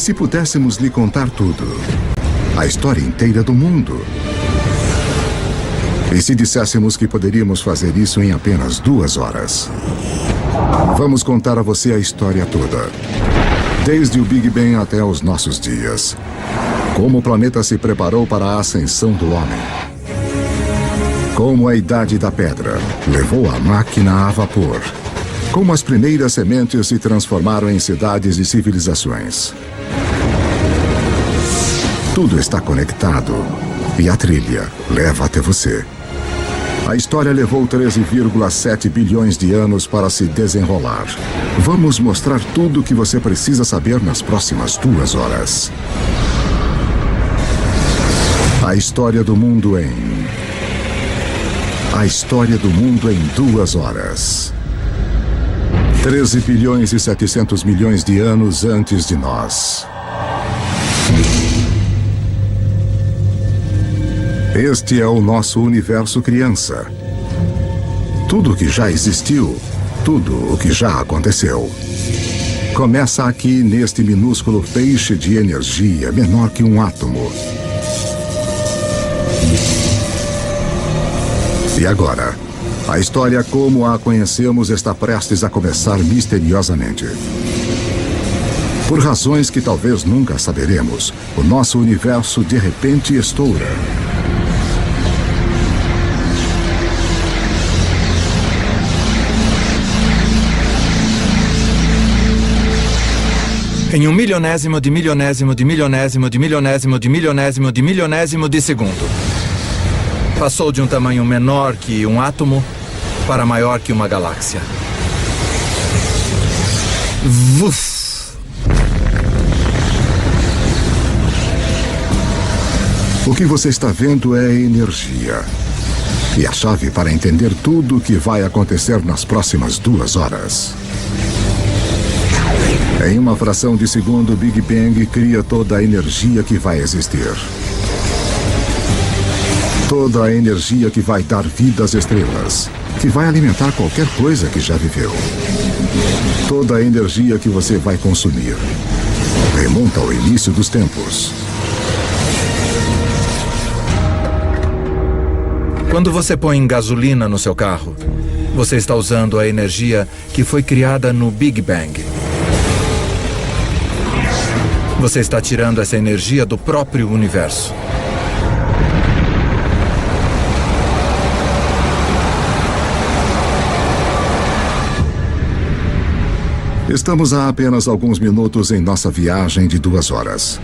se pudéssemos lhe contar tudo? A história inteira do mundo. E se disséssemos que poderíamos fazer isso em apenas 2 horas? Vamos contar a você a história toda. Desde o Big Bang até os nossos dias. Como o planeta se preparou para a ascensão do homem. Como a Idade da Pedra levou a máquina a vapor. Como as primeiras sementes se transformaram em cidades e civilizações. Tudo está conectado e a trilha leva até você. A história levou 13,7 bilhões de anos para se desenrolar. Vamos mostrar tudo o que você precisa saber nas próximas 2 horas. A história do mundo em... A história do mundo em 2 horas. 13 bilhões e 700 milhões de anos antes de nós. Este é o nosso universo criança. Tudo o que já existiu, tudo o que já aconteceu. Começa aqui neste minúsculo feixe de energia menor que um átomo. E agora, a história como a conhecemos está prestes a começar misteriosamente. Por razões que talvez nunca saberemos, o nosso universo de repente estoura. Em um milionésimo de milionésimo de milionésimo de milionésimo de milionésimo de milionésimo de segundo. Passou de um tamanho menor que um átomo para maior que uma galáxia. Vuf! O que você está vendo é energia. E a chave para entender tudo o que vai acontecer nas próximas 2 horas. Em uma fração de segundo, o Big Bang cria toda a energia que vai existir. Toda a energia que vai dar vida às estrelas, que vai alimentar qualquer coisa que já viveu. Toda a energia que você vai consumir remonta ao início dos tempos. Quando você põe gasolina no seu carro, você está usando a energia que foi criada no Big Bang. Você está tirando essa energia do próprio universo. Estamos há apenas alguns minutos em nossa viagem de 2 horas.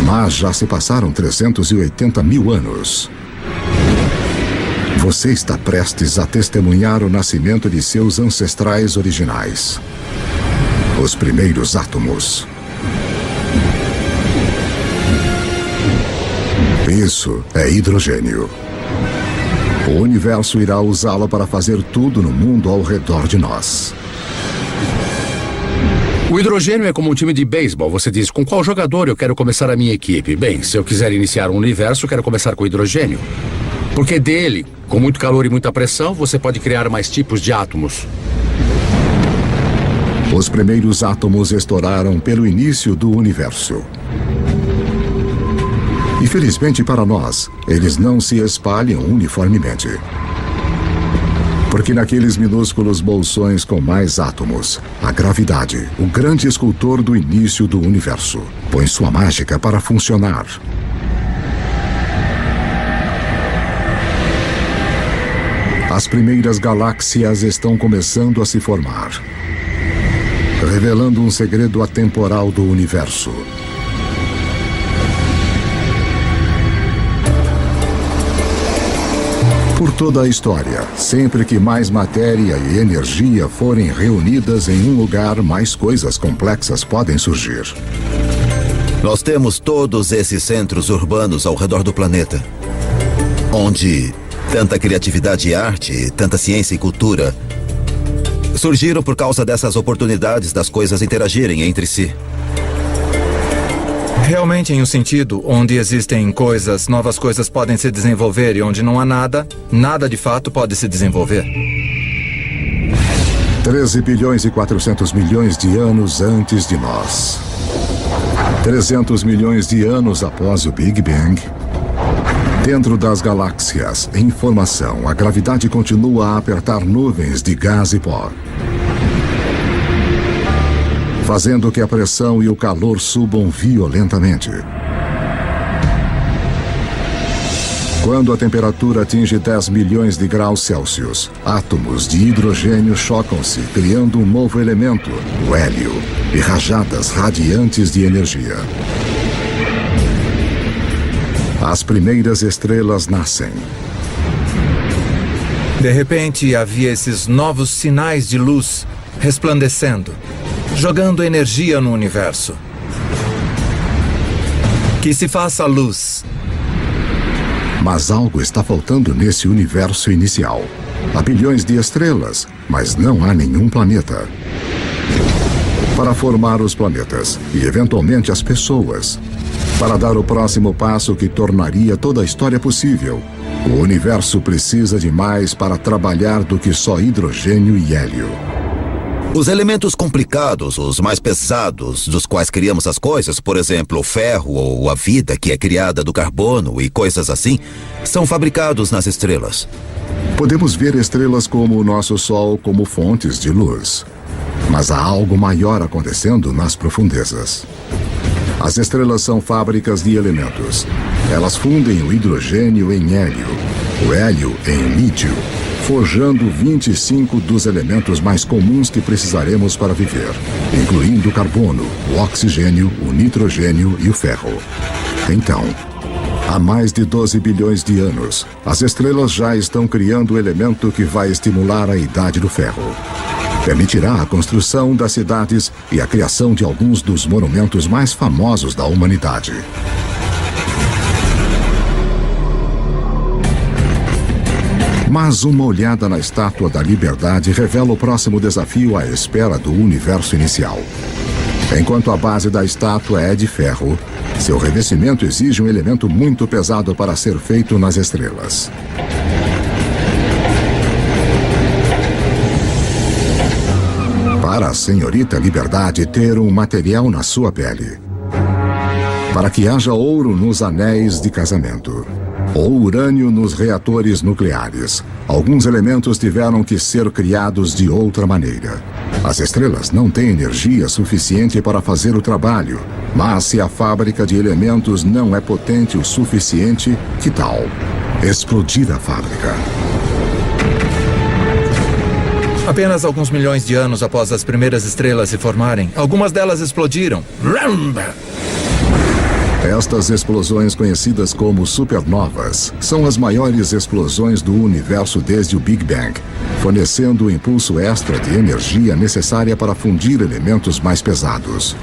Mas já se passaram 380 mil anos. Você está prestes a testemunhar o nascimento de seus ancestrais originais. Os primeiros átomos. Isso é hidrogênio. O universo irá usá-lo para fazer tudo no mundo ao redor de nós. O hidrogênio é como um time de beisebol. Você diz, com qual jogador eu quero começar a minha equipe? Bem, se eu quiser iniciar um universo, quero começar com hidrogênio. Porque dele, com muito calor e muita pressão, você pode criar mais tipos de átomos. Os primeiros átomos estouraram pelo início do universo. Infelizmente para nós, eles não se espalham uniformemente. Porque naqueles minúsculos bolsões com mais átomos, a gravidade, o grande escultor do início do universo, põe sua mágica para funcionar. As primeiras galáxias estão começando a se formar, revelando um segredo atemporal do universo. Por toda a história, sempre que mais matéria e energia forem reunidas em um lugar, mais coisas complexas podem surgir. Nós temos todos esses centros urbanos ao redor do planeta, onde tanta criatividade e arte, tanta ciência e cultura surgiram por causa dessas oportunidades das coisas interagirem entre si. Realmente em um sentido onde existem coisas, novas coisas podem se desenvolver e onde não há nada, nada de fato pode se desenvolver. 13 bilhões e 400 milhões de anos antes de nós. 300 milhões de anos após o Big Bang, dentro das galáxias, em formação, a gravidade continua a apertar nuvens de gás e pó, fazendo que a pressão e o calor subam violentamente. Quando a temperatura atinge 10 milhões de graus Celsius, átomos de hidrogênio chocam-se, criando um novo elemento, o hélio, e rajadas radiantes de energia. As primeiras estrelas nascem. De repente, havia esses novos sinais de luz resplandecendo, jogando energia no universo. Que se faça luz. Mas algo está faltando nesse universo inicial. Há bilhões de estrelas, mas não há nenhum planeta. Para formar os planetas e, eventualmente, as pessoas, para dar o próximo passo que tornaria toda a história possível, o universo precisa de mais para trabalhar do que só hidrogênio e hélio. Os elementos complicados, os mais pesados, dos quais criamos as coisas, por exemplo, o ferro ou a vida que é criada do carbono e coisas assim, são fabricados nas estrelas. Podemos ver estrelas como o nosso Sol como fontes de luz. Mas há algo maior acontecendo nas profundezas. As estrelas são fábricas de elementos. Elas fundem o hidrogênio em hélio, o hélio em lítio, forjando 25 dos elementos mais comuns que precisaremos para viver, incluindo o carbono, o oxigênio, o nitrogênio e o ferro. Então, há mais de 12 bilhões de anos, as estrelas já estão criando o elemento que vai estimular a idade do ferro. Permitirá a construção das cidades e a criação de alguns dos monumentos mais famosos da humanidade. Mas uma olhada na Estátua da Liberdade revela o próximo desafio à espera do universo inicial. Enquanto a base da estátua é de ferro, seu revestimento exige um elemento muito pesado para ser feito nas estrelas. Para a senhorita Liberdade ter um material na sua pele. Para que haja ouro nos anéis de casamento. Ou urânio nos reatores nucleares. Alguns elementos tiveram que ser criados de outra maneira. As estrelas não têm energia suficiente para fazer o trabalho, mas se a fábrica de elementos não é potente o suficiente, que tal explodir a fábrica? Apenas alguns milhões de anos após as primeiras estrelas se formarem, algumas delas explodiram. Estas explosões, conhecidas como supernovas, são as maiores explosões do universo desde o Big Bang, fornecendo o impulso extra de energia necessária para fundir elementos mais pesados.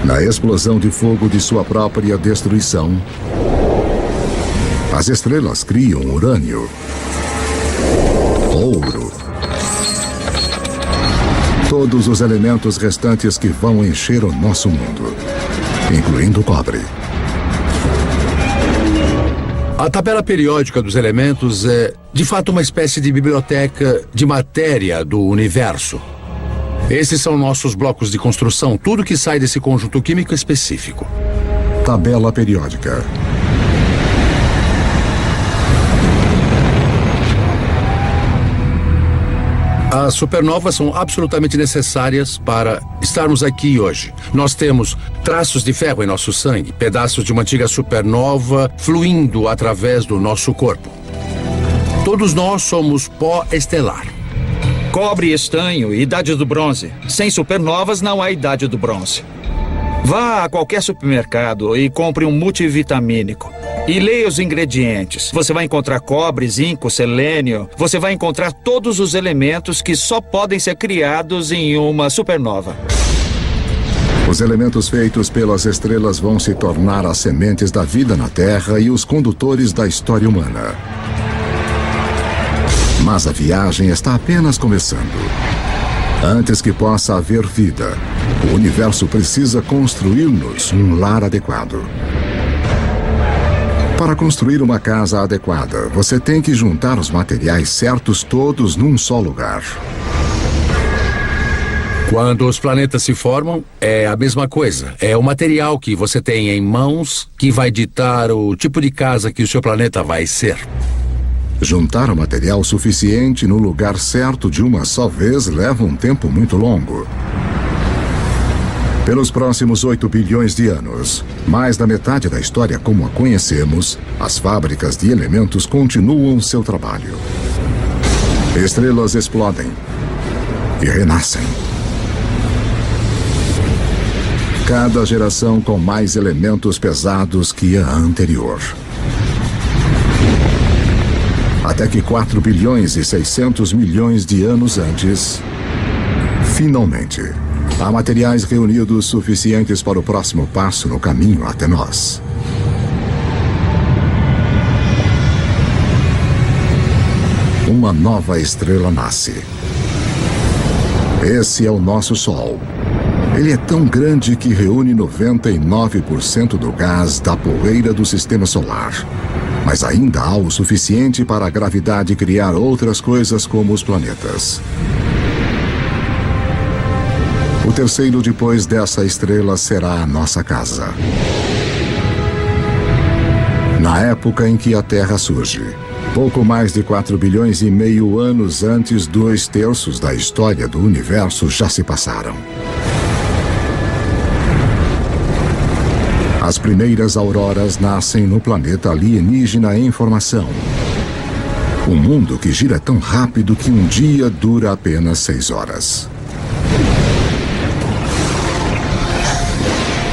Na explosão de fogo de sua própria destruição, as estrelas criam urânio, ouro, todos os elementos restantes que vão encher o nosso mundo, incluindo o cobre. A tabela periódica dos elementos é, de fato, uma espécie de biblioteca de matéria do universo. Esses são nossos blocos de construção, tudo que sai desse conjunto químico específico. Tabela periódica. As supernovas são absolutamente necessárias para estarmos aqui hoje. Nós temos traços de ferro em nosso sangue, pedaços de uma antiga supernova fluindo através do nosso corpo. Todos nós somos pó estelar. Cobre e estanho, idade do bronze. Sem supernovas não há idade do bronze. Vá a qualquer supermercado e compre um multivitamínico. E leia os ingredientes. Você vai encontrar cobre, zinco, selênio. Você vai encontrar todos os elementos que só podem ser criados em uma supernova. Os elementos feitos pelas estrelas vão se tornar as sementes da vida na Terra e os condutores da história humana. Mas a viagem está apenas começando. Antes que possa haver vida, o universo precisa construir-nos um lar adequado. Para construir uma casa adequada, você tem que juntar os materiais certos todos num só lugar. Quando os planetas se formam, é a mesma coisa. É o material que você tem em mãos que vai ditar o tipo de casa que o seu planeta vai ser. Juntar o material suficiente no lugar certo de uma só vez leva um tempo muito longo. Pelos próximos 8 bilhões de anos, mais da metade da história como a conhecemos, as fábricas de elementos continuam seu trabalho. Estrelas explodem e renascem. Cada geração com mais elementos pesados que a anterior. Até que 4 bilhões e 600 milhões de anos antes, finalmente, há materiais reunidos suficientes para o próximo passo no caminho até nós. Uma nova estrela nasce. Esse é o nosso Sol. Ele é tão grande que reúne 99% do gás da poeira do sistema solar. Mas ainda há o suficiente para a gravidade criar outras coisas como os planetas. O terceiro depois dessa estrela será a nossa casa. Na época em que a Terra surge, pouco mais de 4 bilhões e meio anos antes, 2/3 da história do universo já se passaram. As primeiras auroras nascem no planeta alienígena em formação. Um mundo que gira tão rápido que um dia dura apenas 6 horas.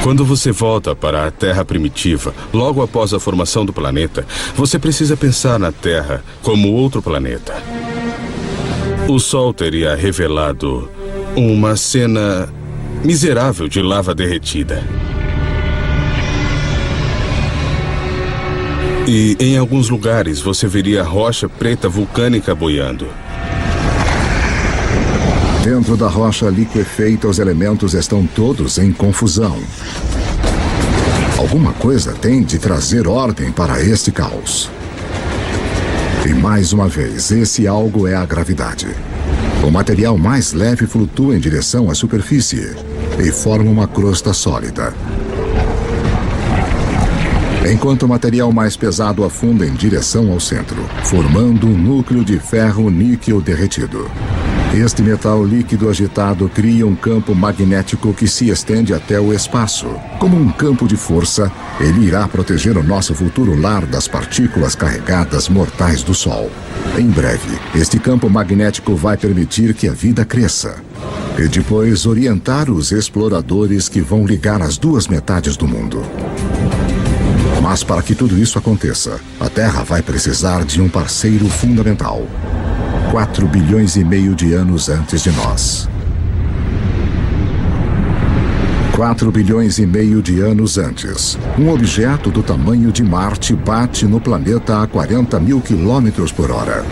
Quando você volta para a Terra primitiva, logo após a formação do planeta, você precisa pensar na Terra como outro planeta. O Sol teria revelado uma cena miserável de lava derretida. E em alguns lugares você veria rocha preta vulcânica boiando. Dentro da rocha liquefeita, os elementos estão todos em confusão. Alguma coisa tem de trazer ordem para este caos. E mais uma vez, esse algo é a gravidade. O material mais leve flutua em direção à superfície e forma uma crosta sólida. Enquanto o material mais pesado afunda em direção ao centro, formando um núcleo de ferro-níquel derretido. Este metal líquido agitado cria um campo magnético que se estende até o espaço. Como um campo de força, ele irá proteger o nosso futuro lar das partículas carregadas mortais do Sol. Em breve, este campo magnético vai permitir que a vida cresça. E depois orientar os exploradores que vão ligar as duas metades do mundo. Mas para que tudo isso aconteça, a Terra vai precisar de um parceiro fundamental. 4 bilhões e meio de anos antes de nós. 4 bilhões e meio de anos antes, um objeto do tamanho de Marte bate no planeta a 40 mil quilômetros por hora.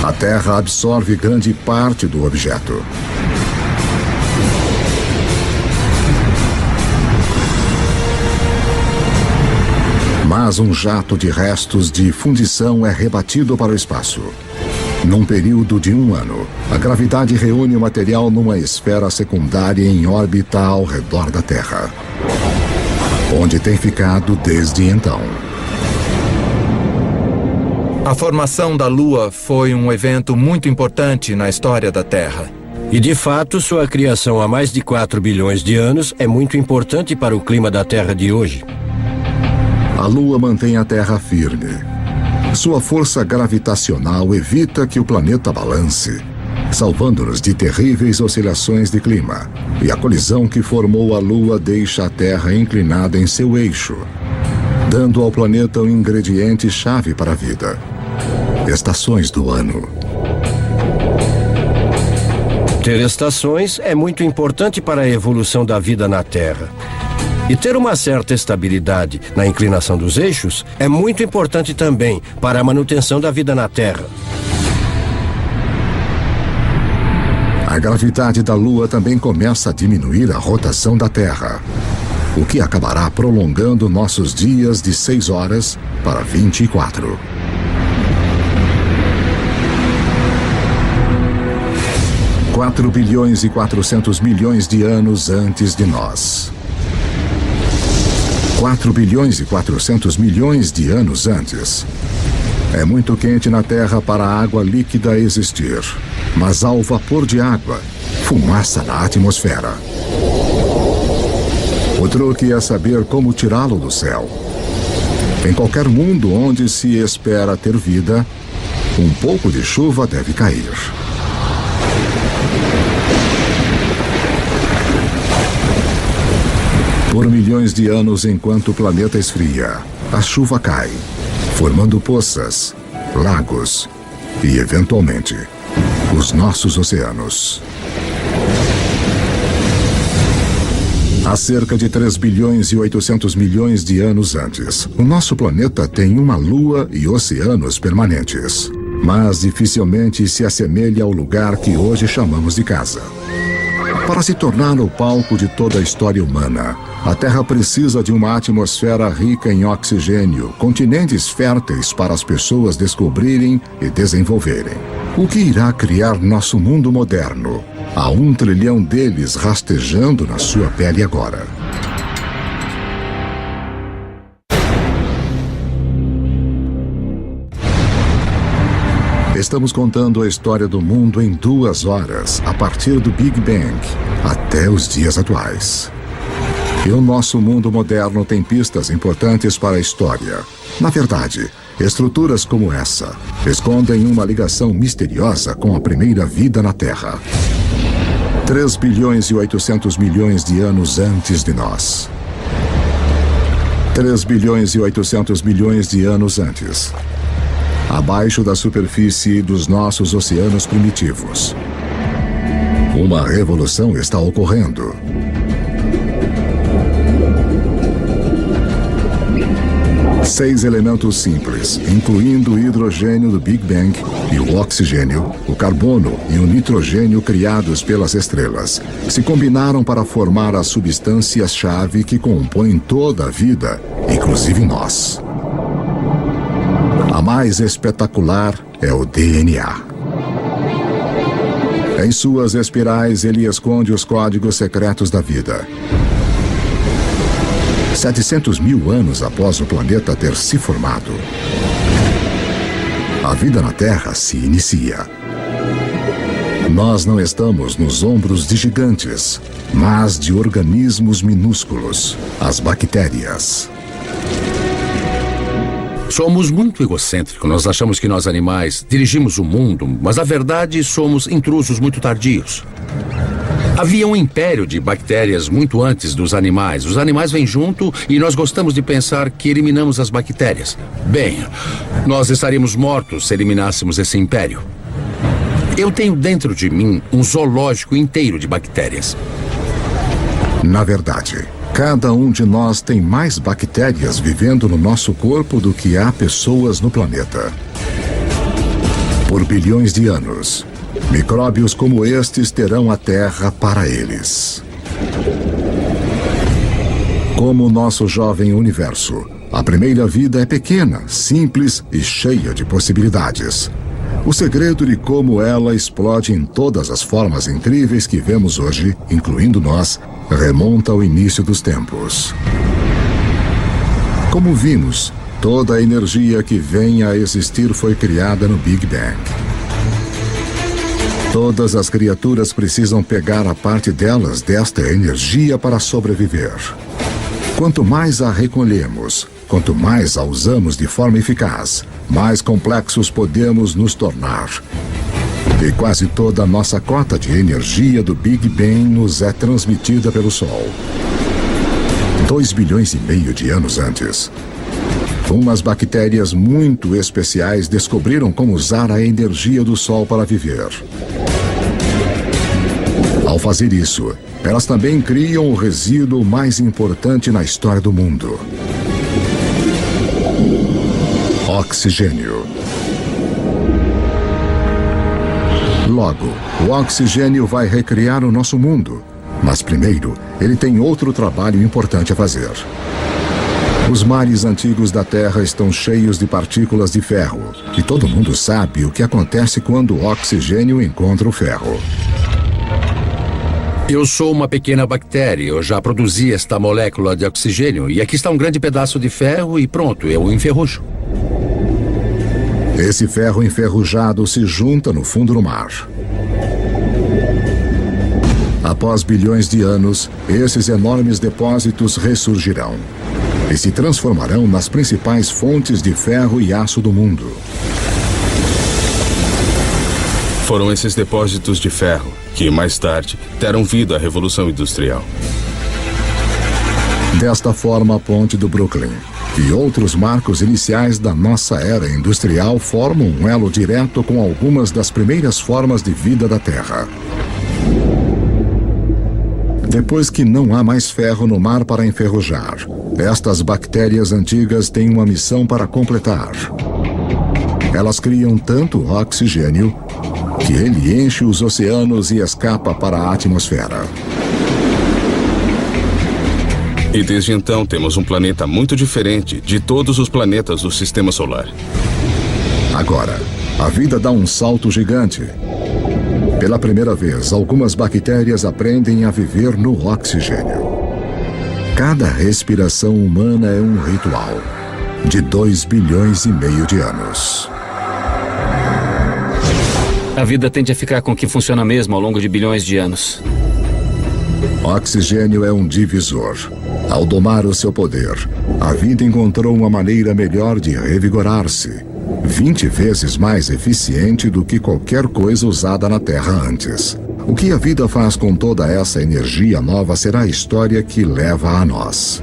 A Terra absorve grande parte do objeto. Mas um jato de restos de fundição é rebatido para o espaço. Num período de 1 ano, a gravidade reúne o material numa esfera secundária em órbita ao redor da Terra, onde tem ficado desde então. A formação da Lua foi um evento muito importante na história da Terra. E de fato, sua criação há mais de 4 bilhões de anos é muito importante para o clima da Terra de hoje. A Lua mantém a Terra firme. Sua força gravitacional evita que o planeta balance, salvando-nos de terríveis oscilações de clima. E a colisão que formou a Lua deixa a Terra inclinada em seu eixo, dando ao planeta um ingrediente-chave para a vida: estações do ano. Ter estações é muito importante para a evolução da vida na Terra. E ter uma certa estabilidade na inclinação dos eixos é muito importante também para a manutenção da vida na Terra. A gravidade da Lua também começa a diminuir a rotação da Terra, o que acabará prolongando nossos dias de 6 horas para 24. 4 bilhões e 400 milhões de anos antes de nós. 4 bilhões e 400 milhões de anos antes. É muito quente na Terra para a água líquida existir, mas há o vapor de água, fumaça na atmosfera. O truque é saber como tirá-lo do céu. Em qualquer mundo onde se espera ter vida, um pouco de chuva deve cair. Por milhões de anos, enquanto o planeta esfria, a chuva cai, formando poças, lagos e, eventualmente, os nossos oceanos. Há cerca de 3 bilhões e 800 milhões de anos antes, o nosso planeta tem uma lua e oceanos permanentes, mas dificilmente se assemelha ao lugar que hoje chamamos de casa. Para se tornar o palco de toda a história humana, a Terra precisa de uma atmosfera rica em oxigênio, continentes férteis para as pessoas descobrirem e desenvolverem. O que irá criar nosso mundo moderno? Há 1 trilhão deles rastejando na sua pele agora. Estamos contando a história do mundo em 2 horas, a partir do Big Bang até os dias atuais. E o nosso mundo moderno tem pistas importantes para a história. Na verdade, estruturas como essa escondem uma ligação misteriosa com a primeira vida na Terra. 3 bilhões e 800 milhões de anos antes de nós. 3 bilhões e 800 milhões de anos antes. Abaixo da superfície dos nossos oceanos primitivos. Uma revolução está ocorrendo. 6 elementos simples, incluindo o hidrogênio do Big Bang e o oxigênio, o carbono e o nitrogênio criados pelas estrelas, se combinaram para formar as substâncias-chave que compõem toda a vida, inclusive nós. A mais espetacular é o DNA. Em suas espirais, ele esconde os códigos secretos da vida. 700 mil anos após o planeta ter se formado, a vida na Terra se inicia. Nós não estamos nos ombros de gigantes, mas de organismos minúsculos, as bactérias. Somos muito egocêntricos. Nós achamos que nós animais dirigimos o mundo, mas na verdade somos intrusos muito tardios. Havia um império de bactérias muito antes dos animais. Os animais vêm junto e nós gostamos de pensar que eliminamos as bactérias. Bem, nós estaríamos mortos se eliminássemos esse império. Eu tenho dentro de mim um zoológico inteiro de bactérias. Na verdade, cada um de nós tem mais bactérias vivendo no nosso corpo do que há pessoas no planeta. Por bilhões de anos, micróbios como estes terão a Terra para eles. Como o nosso jovem universo, a primeira vida é pequena, simples e cheia de possibilidades. O segredo de como ela explode em todas as formas incríveis que vemos hoje, incluindo nós, remonta ao início dos tempos. Como vimos, toda a energia que vem a existir foi criada no Big Bang. Todas as criaturas precisam pegar a parte delas desta energia para sobreviver. Quanto mais a recolhemos, quanto mais a usamos de forma eficaz, mais complexos podemos nos tornar. E quase toda a nossa cota de energia do Big Bang nos é transmitida pelo Sol. 2,5 bilhões de anos antes, umas bactérias muito especiais descobriram como usar a energia do Sol para viver. Ao fazer isso, elas também criam o resíduo mais importante na história do mundo: oxigênio. Logo, o oxigênio vai recriar o nosso mundo. Mas primeiro, ele tem outro trabalho importante a fazer. Os mares antigos da Terra estão cheios de partículas de ferro. E todo mundo sabe o que acontece quando o oxigênio encontra o ferro. Eu sou uma pequena bactéria. Eu já produzi esta molécula de oxigênio. E aqui está um grande pedaço de ferro e pronto, eu o enferrujo. Esse ferro enferrujado se junta no fundo do mar. Após bilhões de anos, esses enormes depósitos ressurgirão e se transformarão nas principais fontes de ferro e aço do mundo. Foram esses depósitos de ferro que, mais tarde, deram vida à Revolução Industrial. Desta forma, a Ponte do Brooklyn e outros marcos iniciais da nossa era industrial formam um elo direto com algumas das primeiras formas de vida da Terra. Depois que não há mais ferro no mar para enferrujar, estas bactérias antigas têm uma missão para completar. Elas criam tanto oxigênio que ele enche os oceanos e escapa para a atmosfera. E desde então temos um planeta muito diferente de todos os planetas do Sistema Solar. Agora, a vida dá um salto gigante. Pela primeira vez, algumas bactérias aprendem a viver no oxigênio. Cada respiração humana é um ritual de 2,5 bilhões de anos. A vida tende a ficar com o que funciona mesmo ao longo de bilhões de anos. Oxigênio é um divisor. Ao domar o seu poder, a vida encontrou uma maneira melhor de revigorar-se, 20 vezes mais eficiente do que qualquer coisa usada na Terra antes. O que a vida faz com toda essa energia nova será a história que leva a nós.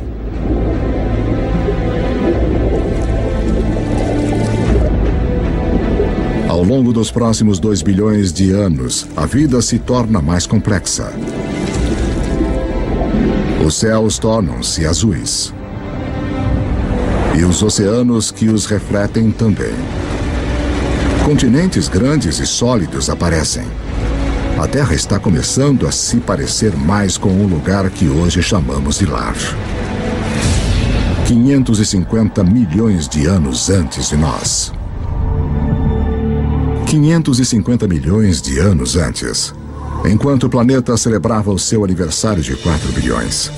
Ao longo dos próximos 2 bilhões de anos, a vida se torna mais complexa. Os céus tornam-se azuis. E os oceanos que os refletem também. Continentes grandes e sólidos aparecem. A Terra está começando a se parecer mais com o lugar que hoje chamamos de lar. 550 milhões de anos antes de nós. 550 milhões de anos antes, enquanto o planeta celebrava o seu aniversário de 4 bilhões.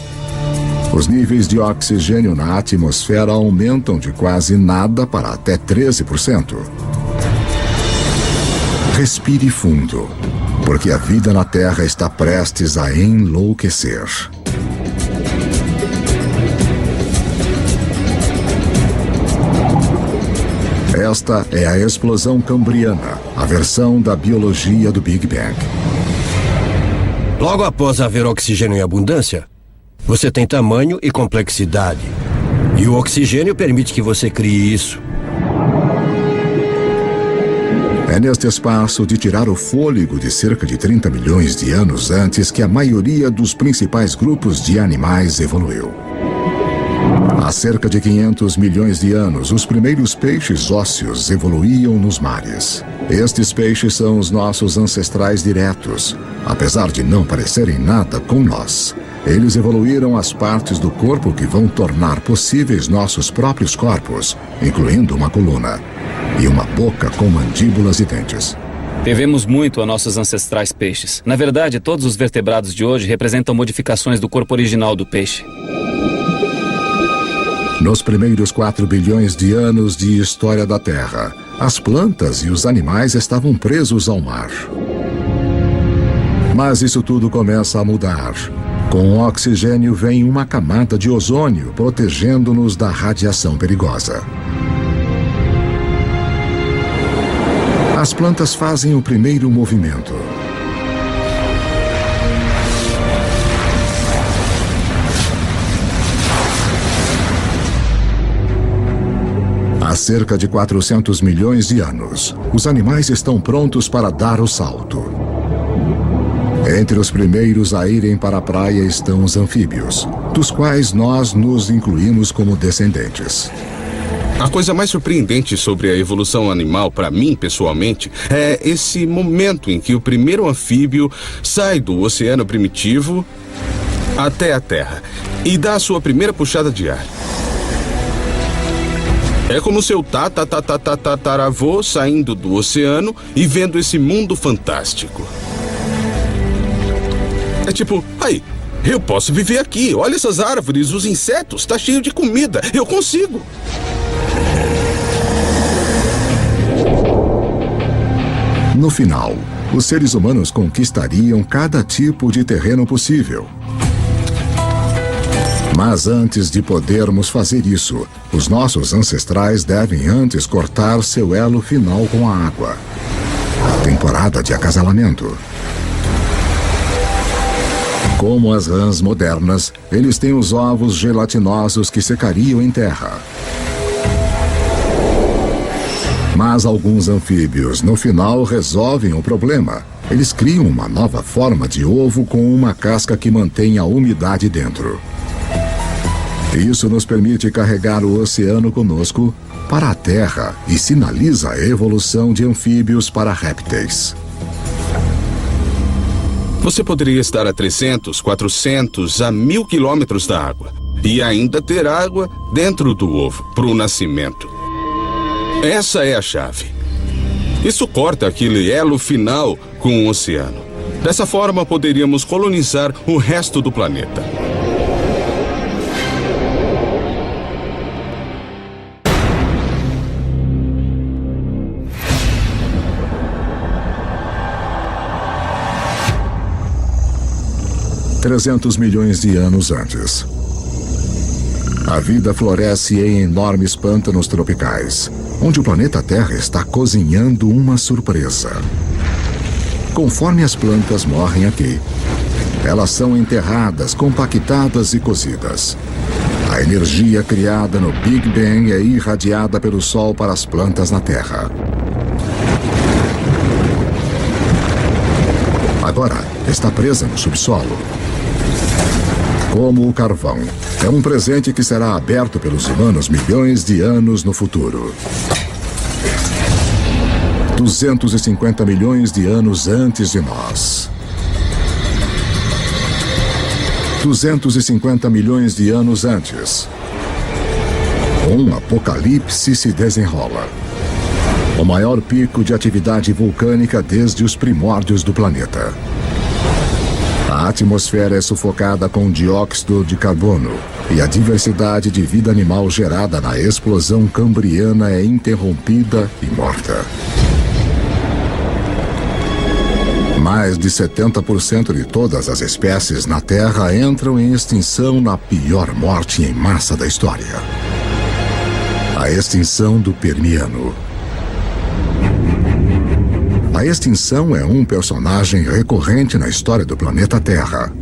Os níveis de oxigênio na atmosfera aumentam de quase nada para até 13%. Respire fundo, porque a vida na Terra está prestes a enlouquecer. Esta é a explosão cambriana, a versão da biologia do Big Bang. Logo após haver oxigênio em abundância, você tem tamanho e complexidade. E o oxigênio permite que você crie isso. É neste espaço de tirar o fôlego de cerca de 30 milhões de anos antes que a maioria dos principais grupos de animais evoluiu. Há cerca de 500 milhões de anos, os primeiros peixes ósseos evoluíam nos mares. Estes peixes são os nossos ancestrais diretos, apesar de não parecerem nada com nós. Eles evoluíram as partes do corpo que vão tornar possíveis nossos próprios corpos, incluindo uma coluna e uma boca com mandíbulas e dentes. Devemos muito a nossos ancestrais peixes. Na verdade, todos os vertebrados de hoje representam modificações do corpo original do peixe. Nos primeiros 4 bilhões de anos de história da Terra, as plantas e os animais estavam presos ao mar. Mas isso tudo começa a mudar. Com o oxigênio vem uma camada de ozônio protegendo-nos da radiação perigosa. As plantas fazem o primeiro movimento. Há cerca de 400 milhões de anos, os animais estão prontos para dar o salto. Entre os primeiros a irem para a praia estão os anfíbios, dos quais nós nos incluímos como descendentes. A coisa mais surpreendente sobre a evolução animal, para mim, pessoalmente, é esse momento em que o primeiro anfíbio sai do oceano primitivo até a Terra e dá a sua primeira puxada de ar. É como seu tataravô saindo do oceano e vendo esse mundo fantástico. É tipo, aí, eu posso viver aqui. Olha essas árvores, os insetos, tá cheio de comida. Eu consigo. No final, os seres humanos conquistariam cada tipo de terreno possível. Mas antes de podermos fazer isso, os nossos ancestrais devem antes cortar seu elo final com a água. A temporada de acasalamento. Como as rãs modernas, eles têm os ovos gelatinosos que secariam em terra. Mas alguns anfíbios, no final, resolvem o problema. Eles criam uma nova forma de ovo com uma casca que mantém a umidade dentro. Isso nos permite carregar o oceano conosco para a Terra e sinaliza a evolução de anfíbios para répteis. Você poderia estar a 300, 400, a 1000 quilômetros da água e ainda ter água dentro do ovo para o nascimento. Essa é a chave. Isso corta aquele elo final com o oceano. Dessa forma, poderíamos colonizar o resto do planeta. $300 milhões de anos antes. A vida floresce em enormes pântanos tropicais, onde o planeta Terra está cozinhando uma surpresa. Conforme as plantas morrem aqui, elas são enterradas, compactadas e cozidas. A energia criada no Big Bang é irradiada pelo Sol para as plantas na Terra. Agora está presa no subsolo. Como o carvão, é um presente que será aberto pelos humanos milhões de anos no futuro. 250 milhões de anos antes de nós. 250 milhões de anos antes. Um apocalipse se desenrola. O maior pico de atividade vulcânica desde os primórdios do planeta. A atmosfera é sufocada com dióxido de carbono e a diversidade de vida animal gerada na explosão cambriana é interrompida e morta. Mais de 70% de todas as espécies na Terra entram em extinção na pior morte em massa da história. A extinção do Permiano. A extinção é um personagem recorrente na história do planeta Terra.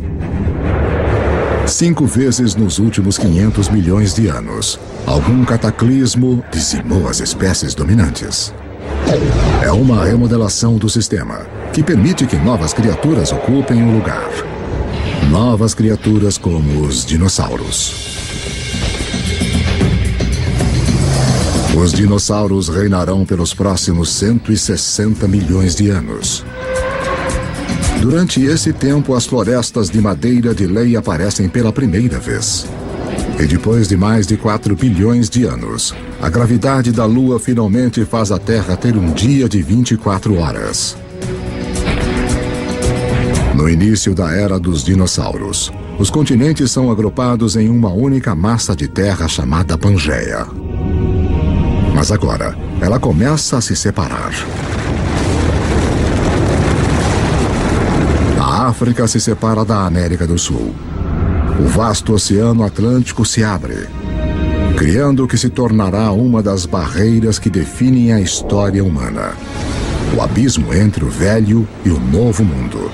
5 vezes nos últimos 500 milhões de anos, algum cataclismo dizimou as espécies dominantes. É uma remodelação do sistema, que permite que novas criaturas ocupem o lugar. Novas criaturas como os dinossauros. Os dinossauros reinarão pelos próximos 160 milhões de anos. Durante esse tempo, as florestas de madeira de lei aparecem pela primeira vez. E depois de mais de 4 bilhões de anos, a gravidade da Lua finalmente faz a Terra ter um dia de 24 horas. No início da era dos dinossauros, os continentes são agrupados em uma única massa de terra chamada Pangeia. Mas agora, ela começa a se separar. A África se separa da América do Sul. O vasto Oceano Atlântico se abre, criando o que se tornará uma das barreiras que definem a história humana. O abismo entre o velho e o novo mundo.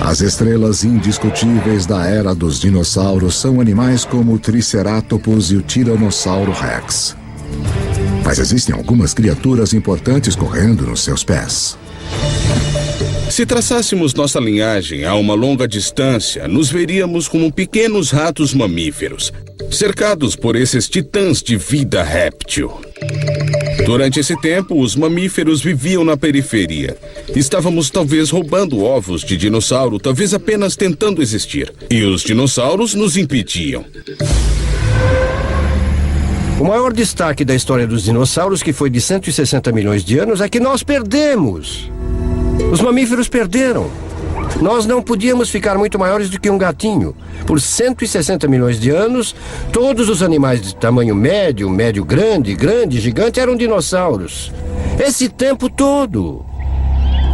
As estrelas indiscutíveis da era dos dinossauros são animais como o Triceratopus e o Tiranossauro Rex. Mas existem algumas criaturas importantes correndo nos seus pés. Se traçássemos nossa linhagem a uma longa distância, nos veríamos como pequenos ratos mamíferos, cercados por esses titãs de vida réptil. Durante esse tempo, os mamíferos viviam na periferia. Estávamos talvez roubando ovos de dinossauro, talvez apenas tentando existir. E os dinossauros nos impediam. O maior destaque da história dos dinossauros, que foi de 160 milhões de anos, é que nós perdemos. Os mamíferos perderam. Nós não podíamos ficar muito maiores do que um gatinho. Por 160 milhões de anos, todos os animais de tamanho médio, médio-grande, grande, gigante eram dinossauros. Esse tempo todo.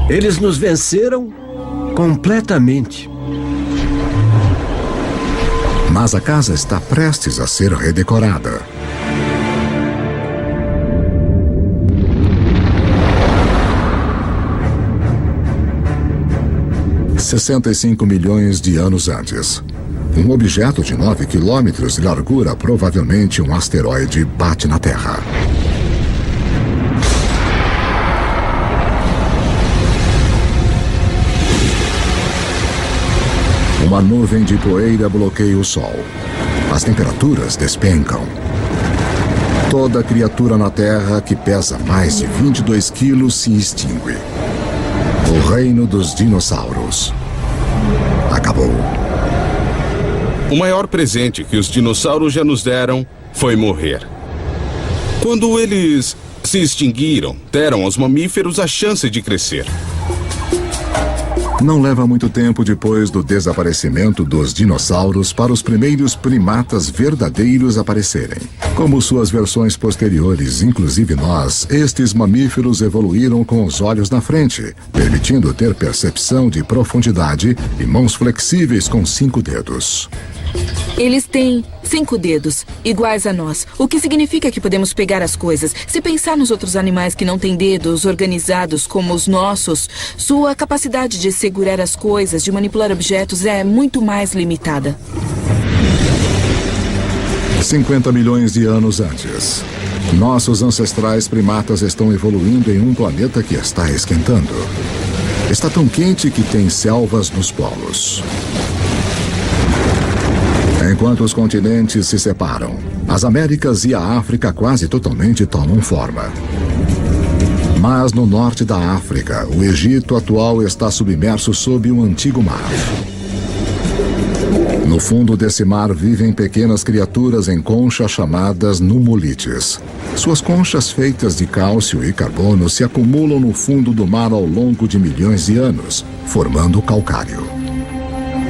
Eles nos venceram completamente. Mas a casa está prestes a ser redecorada. $65 milhões de anos antes. Um objeto de 9 quilômetros de largura, provavelmente um asteroide, bate na Terra. Uma nuvem de poeira bloqueia o Sol. As temperaturas despencam. Toda criatura na Terra que pesa mais de 22 quilos se extingue. O reino dos dinossauros acabou. O maior presente que os dinossauros já nos deram foi morrer. Quando eles se extinguiram, deram aos mamíferos a chance de crescer. Não leva muito tempo depois do desaparecimento dos dinossauros para os primeiros primatas verdadeiros aparecerem. Como suas versões posteriores, inclusive nós, estes mamíferos evoluíram com os olhos na frente, permitindo ter percepção de profundidade e mãos flexíveis com 5 dedos. Eles têm 5 dedos, iguais a nós, o que significa que podemos pegar as coisas. Se pensar nos outros animais que não têm dedos organizados como os nossos, sua capacidade de segurar as coisas, de manipular objetos é muito mais limitada. 50 milhões de anos antes. Nossos ancestrais primatas estão evoluindo em um planeta que está esquentando. Está tão quente que tem selvas nos polos. Enquanto os continentes se separam, as Américas e a África quase totalmente tomam forma. Mas no norte da África, o Egito atual está submerso sob um antigo mar. No fundo desse mar vivem pequenas criaturas em conchas chamadas nummulites. Suas conchas feitas de cálcio e carbono se acumulam no fundo do mar ao longo de milhões de anos, formando calcário.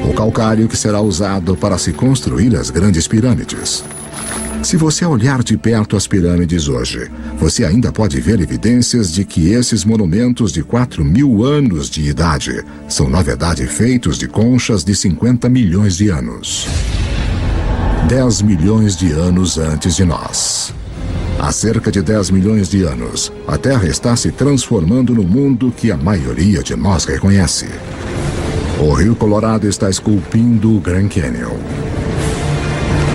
O calcário que será usado para se construir as grandes pirâmides. Se você olhar de perto as pirâmides hoje, você ainda pode ver evidências de que esses monumentos de 4.000 anos de idade são, na verdade, feitos de conchas de 50 milhões de anos. 10 milhões de anos antes de nós. Há cerca de 10 milhões de anos, a Terra está se transformando no mundo que a maioria de nós reconhece. O Rio Colorado está esculpindo o Grand Canyon.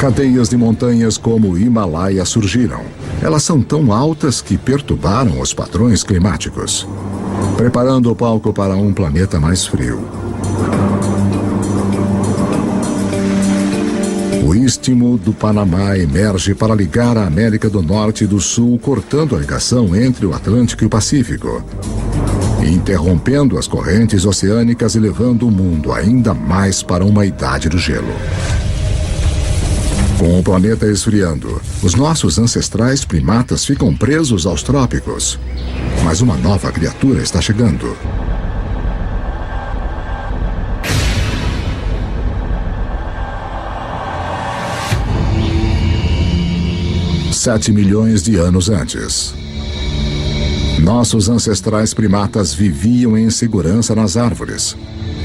Cadeias de montanhas como o Himalaia surgiram. Elas são tão altas que perturbaram os padrões climáticos, preparando o palco para um planeta mais frio. O Istmo do Panamá emerge para ligar a América do Norte e do Sul, cortando a ligação entre o Atlântico e o Pacífico, interrompendo as correntes oceânicas e levando o mundo ainda mais para uma idade do gelo. Com o planeta esfriando, os nossos ancestrais primatas ficam presos aos trópicos. Mas uma nova criatura está chegando. Sete milhões de anos antes. Nossos ancestrais primatas viviam em segurança nas árvores,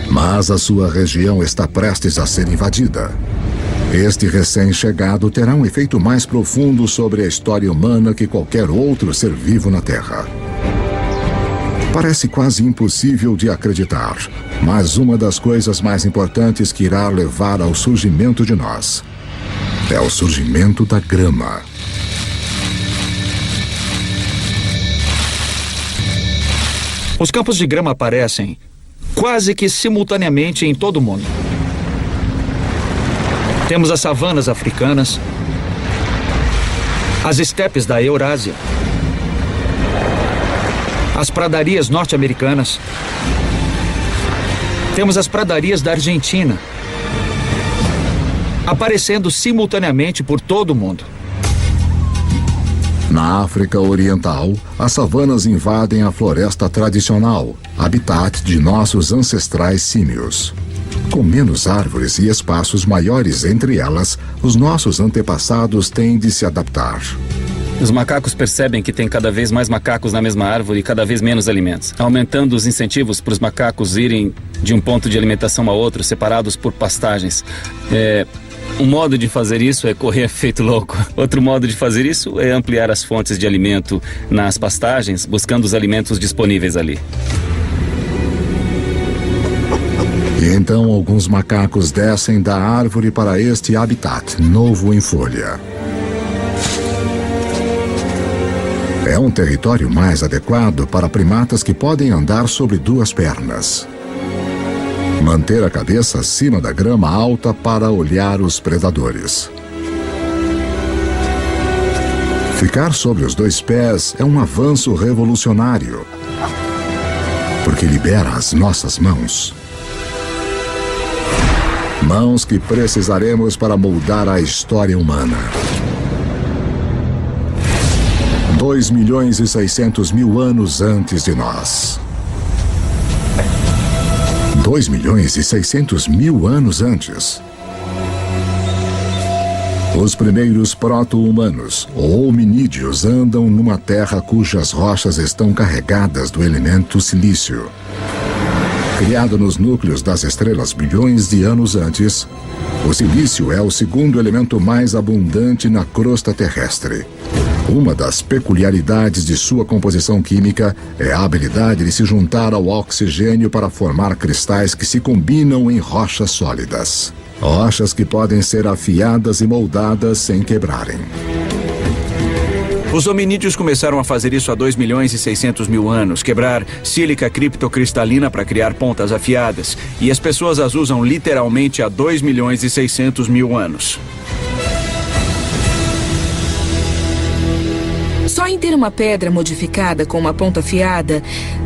mas a sua região está prestes a ser invadida. Este recém-chegado terá um efeito mais profundo sobre a história humana que qualquer outro ser vivo na Terra. Parece quase impossível de acreditar, mas uma das coisas mais importantes que irá levar ao surgimento de nós é o surgimento da grama. Os campos de grama aparecem quase que simultaneamente em todo o mundo. Temos as savanas africanas, as estepes da Eurásia, as pradarias norte-americanas, temos as pradarias da Argentina, aparecendo simultaneamente por todo o mundo. Na África Oriental, as savanas invadem a floresta tradicional, habitat de nossos ancestrais símios. Com menos árvores e espaços maiores entre elas, os nossos antepassados têm de se adaptar. Os macacos percebem que tem cada vez mais macacos na mesma árvore e cada vez menos alimentos, aumentando os incentivos para os macacos irem de um ponto de alimentação a outro, separados por pastagens. Um modo de fazer isso é correr feito louco. Outro modo de fazer isso é ampliar as fontes de alimento nas pastagens, buscando os alimentos disponíveis ali. E então alguns macacos descem da árvore para este habitat novo em folha. É um território mais adequado para primatas que podem andar sobre duas pernas. Manter a cabeça acima da grama alta para olhar os predadores. Ficar sobre os dois pés é um avanço revolucionário, porque libera as nossas mãos. Mãos que precisaremos para moldar a história humana. 2.600.000 anos antes de nós. 2.600.000 anos antes. Os primeiros proto-humanos, ou hominídeos, andam numa terra cujas rochas estão carregadas do elemento silício. Criado nos núcleos das estrelas bilhões de anos antes, o silício é o segundo elemento mais abundante na crosta terrestre. Uma das peculiaridades de sua composição química é a habilidade de se juntar ao oxigênio para formar cristais que se combinam em rochas sólidas. Rochas que podem ser afiadas e moldadas sem quebrarem. Os hominídeos começaram a fazer isso há 2.600.000 anos, quebrar sílica criptocristalina para criar pontas afiadas. E as pessoas as usam literalmente há 2.600.000 anos. Só em ter uma pedra modificada com uma ponta afiada,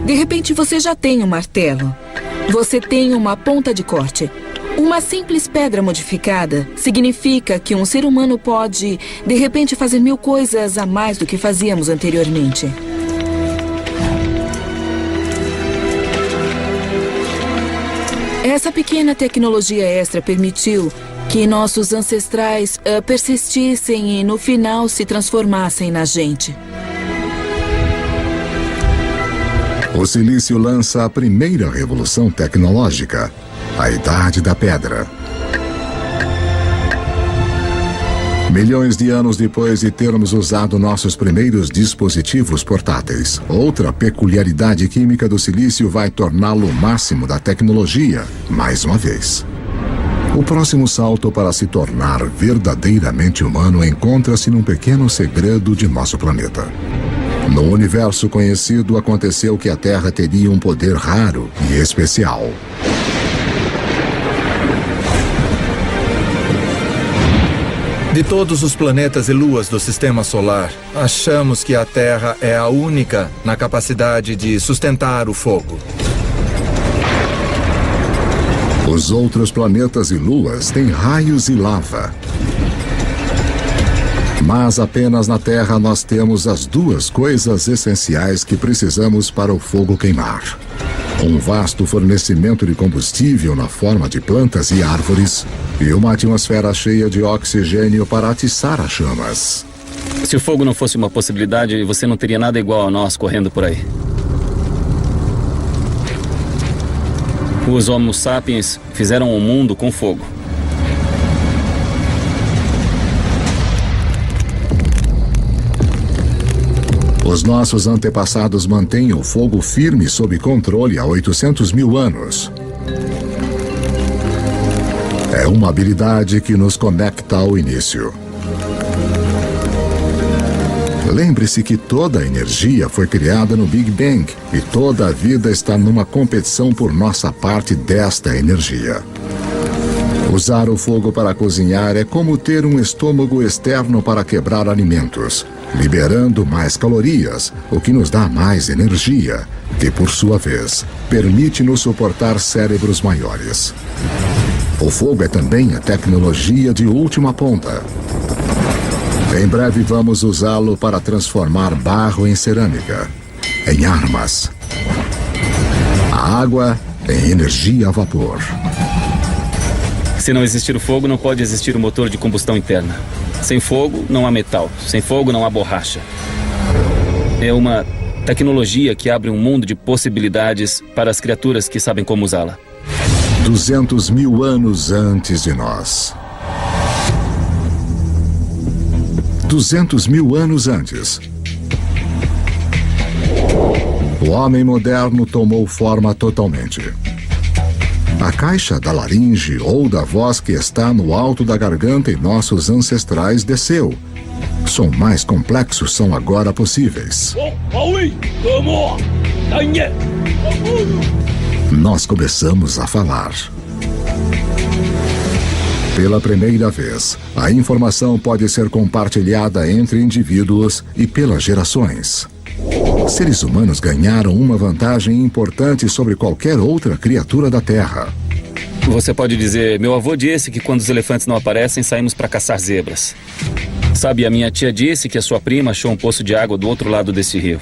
de repente você já tem um martelo. Você tem uma ponta de corte. Uma simples pedra modificada significa que um ser humano pode, de repente, fazer 1000 coisas a mais do que fazíamos anteriormente. Essa pequena tecnologia extra permitiu que nossos ancestrais persistissem e, no final, se transformassem na gente. O silício lança a primeira revolução tecnológica, a Idade da Pedra. Milhões de anos depois de termos usado nossos primeiros dispositivos portáteis, outra peculiaridade química do silício vai torná-lo o máximo da tecnologia, mais uma vez. O próximo salto para se tornar verdadeiramente humano encontra-se num pequeno segredo de nosso planeta. No universo conhecido, aconteceu que a Terra teria um poder raro e especial. De todos os planetas e luas do Sistema Solar, achamos que a Terra é a única na capacidade de sustentar o fogo. Os outros planetas e luas têm raios e lava. Mas apenas na Terra nós temos as duas coisas essenciais que precisamos para o fogo queimar. Um vasto fornecimento de combustível na forma de plantas e árvores e uma atmosfera cheia de oxigênio para atiçar as chamas. Se o fogo não fosse uma possibilidade, você não teria nada igual a nós correndo por aí. Os Homo sapiens fizeram o mundo com fogo. Os nossos antepassados mantêm o fogo firme sob controle há 800.000 anos. É uma habilidade que nos conecta ao início. Lembre-se que toda a energia foi criada no Big Bang e toda a vida está numa competição por nossa parte desta energia. Usar o fogo para cozinhar é como ter um estômago externo para quebrar alimentos, liberando mais calorias, o que nos dá mais energia, que, por sua vez, permite-nos suportar cérebros maiores. O fogo é também a tecnologia de última ponta. Em breve vamos usá-lo para transformar barro em cerâmica, em armas, a água em energia a vapor. Se não existir o fogo, não pode existir o motor de combustão interna. Sem fogo, não há metal. Sem fogo, não há borracha. É uma tecnologia que abre um mundo de possibilidades para as criaturas que sabem como usá-la. 200 mil anos antes de nós. 200 mil anos antes. O homem moderno tomou forma totalmente. A caixa da laringe ou da voz que está no alto da garganta em nossos ancestrais desceu. Som mais complexos são agora possíveis. Nós começamos a falar. Pela primeira vez, a informação pode ser compartilhada entre indivíduos e pelas gerações. Seres humanos ganharam uma vantagem importante sobre qualquer outra criatura da Terra. Você pode dizer, meu avô disse que quando os elefantes não aparecem, saímos para caçar zebras. Sabe, a minha tia disse que a sua prima achou um poço de água do outro lado desse rio.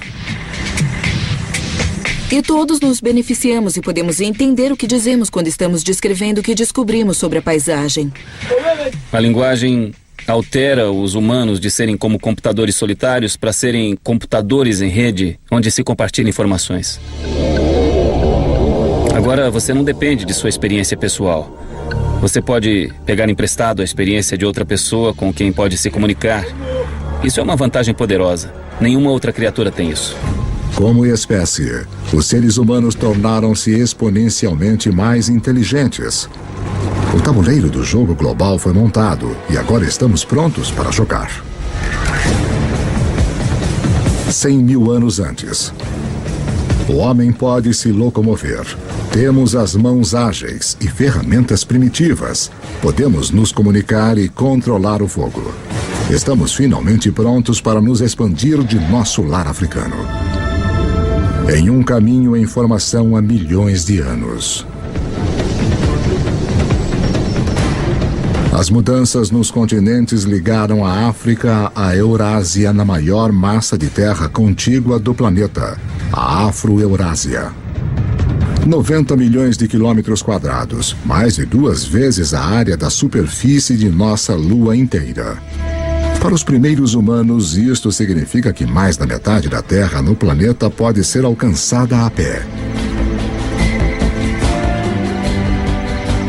E todos nos beneficiamos e podemos entender o que dizemos quando estamos descrevendo o que descobrimos sobre a paisagem. A linguagem altera os humanos de serem como computadores solitários para serem computadores em rede, onde se compartilham informações. Agora, você não depende de sua experiência pessoal. Você pode pegar emprestado a experiência de outra pessoa com quem pode se comunicar. Isso é uma vantagem poderosa. Nenhuma outra criatura tem isso. Como espécie, os seres humanos tornaram-se exponencialmente mais inteligentes. O tabuleiro do jogo global foi montado e agora estamos prontos para jogar. 100 mil anos antes. O homem pode se locomover. Temos as mãos ágeis e ferramentas primitivas. Podemos nos comunicar e controlar o fogo. Estamos finalmente prontos para nos expandir de nosso lar africano. Em um caminho em formação há milhões de anos. As mudanças nos continentes ligaram a África à Eurásia na maior massa de terra contígua do planeta, a Afro-Eurásia. 90 milhões de quilômetros quadrados, mais de 2 vezes a área da superfície de nossa Lua inteira. Para os primeiros humanos, isto significa que mais da metade da Terra no planeta pode ser alcançada a pé.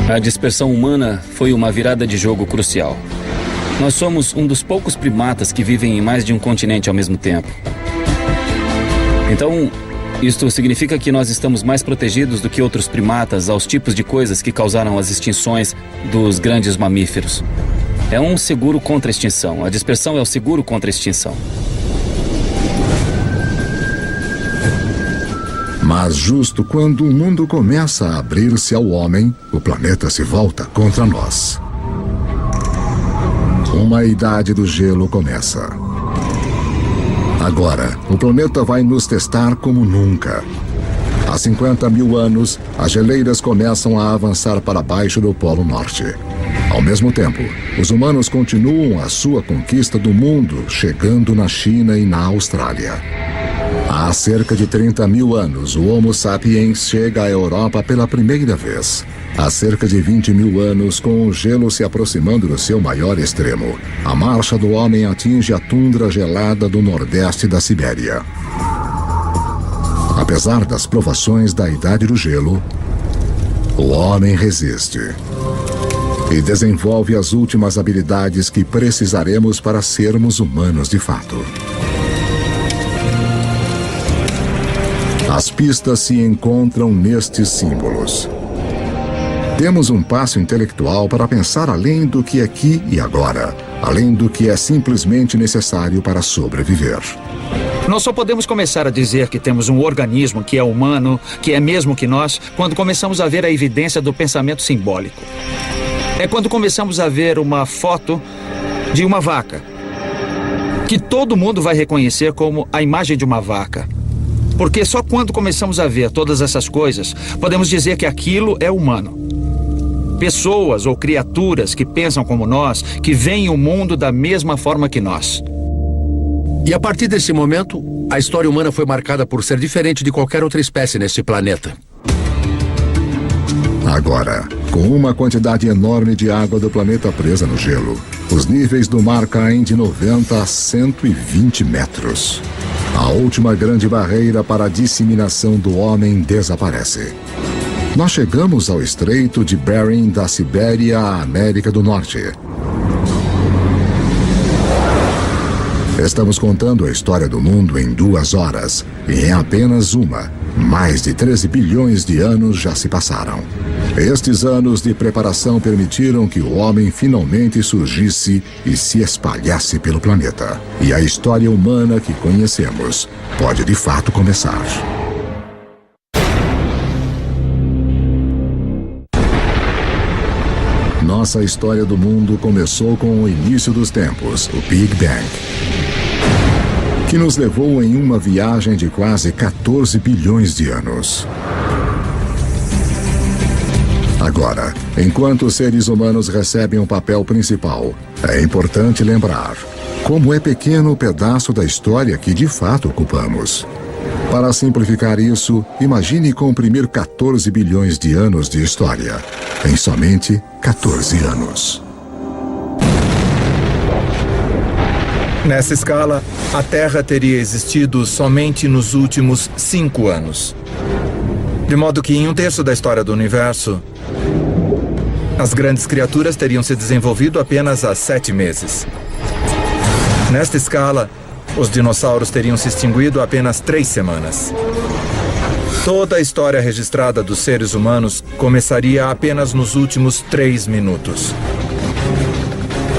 A dispersão humana foi uma virada de jogo crucial. Nós somos um dos poucos primatas que vivem em mais de um continente ao mesmo tempo. Então, isto significa que nós estamos mais protegidos do que outros primatas aos tipos de coisas que causaram as extinções dos grandes mamíferos. É um seguro contra a extinção. A dispersão é o seguro contra a extinção. Mas justo quando o mundo começa a abrir-se ao homem, o planeta se volta contra nós. Uma idade do gelo começa. Agora, o planeta vai nos testar como nunca. Há 50 mil anos, as geleiras começam a avançar para baixo do Polo Norte. Ao mesmo tempo, os humanos continuam a sua conquista do mundo, chegando na China e na Austrália. Há cerca de 30 mil anos, o Homo sapiens chega à Europa pela primeira vez. Há cerca de 20 mil anos, com o gelo se aproximando do seu maior extremo, a marcha do homem atinge a tundra gelada do nordeste da Sibéria. Apesar das provações da Idade do Gelo, o homem resiste e desenvolve as últimas habilidades que precisaremos para sermos humanos de fato. As pistas se encontram nestes símbolos. Temos um passo intelectual para pensar além do que é aqui e agora, além do que é simplesmente necessário para sobreviver. Nós só podemos começar a dizer que temos um organismo que é humano, que é mesmo que nós, quando começamos a ver a evidência do pensamento simbólico. É quando começamos a ver uma foto de uma vaca, que todo mundo vai reconhecer como a imagem de uma vaca. Porque só quando começamos a ver todas essas coisas, podemos dizer que aquilo é humano. pessoas ou criaturas que pensam como nós, que veem o mundo da mesma forma que nós. E a partir desse momento, a história humana foi marcada por ser diferente de qualquer outra espécie neste planeta. Agora, com uma quantidade enorme de água do planeta presa no gelo, os níveis do mar caem de 90 a 120 metros. A última grande barreira para a disseminação do homem desaparece. Nós chegamos ao Estreito de Bering da Sibéria à América do Norte. Estamos contando a história do mundo em 2 horas, e em apenas uma, mais de 13 bilhões de anos já se passaram. Estes anos de preparação permitiram que o homem finalmente surgisse e se espalhasse pelo planeta. E a história humana que conhecemos pode de fato começar. Nossa história do mundo começou com o início dos tempos, o Big Bang, que nos levou em uma viagem de quase 14 bilhões de anos. Agora, enquanto os seres humanos recebem um papel principal, é importante lembrar como é pequeno o pedaço da história que de fato ocupamos. Para simplificar isso, imagine comprimir 14 bilhões de anos de história em somente 14 anos. Nessa escala, a Terra teria existido somente nos últimos 5 anos. De modo que em 1/3 da história do universo, as grandes criaturas teriam se desenvolvido apenas há 7 meses. Nesta escala, os dinossauros teriam se extinguido há apenas 3 semanas. Toda a história registrada dos seres humanos começaria apenas nos últimos 3 minutos.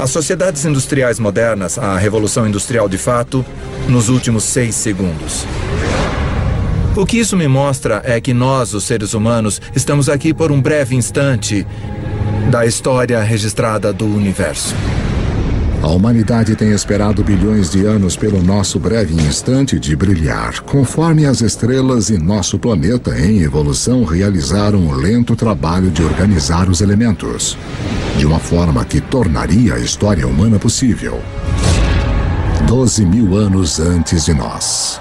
As sociedades industriais modernas, a Revolução Industrial de fato, nos últimos 6 segundos. O que isso me mostra é que nós, os seres humanos, estamos aqui por um breve instante da história registrada do universo. A humanidade tem esperado bilhões de anos pelo nosso breve instante de brilhar, conforme as estrelas e nosso planeta em evolução realizaram um lento trabalho de organizar os elementos, de uma forma que tornaria a história humana possível. 12 mil anos antes de nós.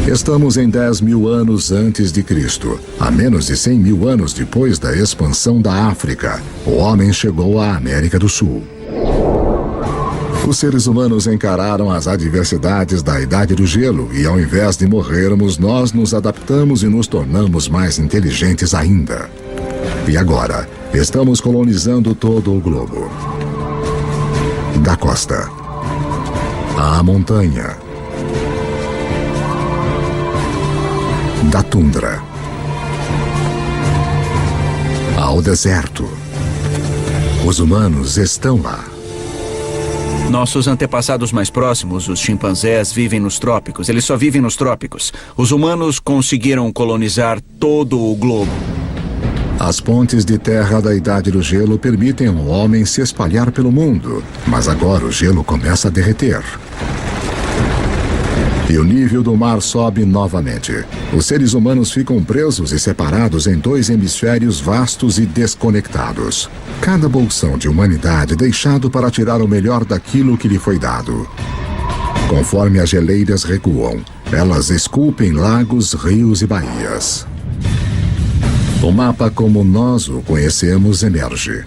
Estamos em 10 mil anos antes de Cristo. A menos de 100 mil anos depois da expansão da África, o homem chegou à América do Sul. Os seres humanos encararam as adversidades da Idade do Gelo e, ao invés de morrermos, nós nos adaptamos e nos tornamos mais inteligentes ainda. E agora, estamos colonizando todo o globo. Da costa à montanha, da tundra ao deserto. Os humanos estão lá. Nossos antepassados mais próximos, os chimpanzés, vivem nos trópicos. Eles só vivem nos trópicos. Os humanos conseguiram colonizar todo o globo. As pontes de terra da Idade do Gelo permitem ao homem se espalhar pelo mundo, mas agora o gelo começa a derreter. E o nível do mar sobe novamente. Os seres humanos ficam presos e separados em 2 hemisférios vastos e desconectados. Cada bolsão de humanidade deixado para tirar o melhor daquilo que lhe foi dado. Conforme as geleiras recuam, elas esculpem lagos, rios e baías. O mapa como nós o conhecemos emerge.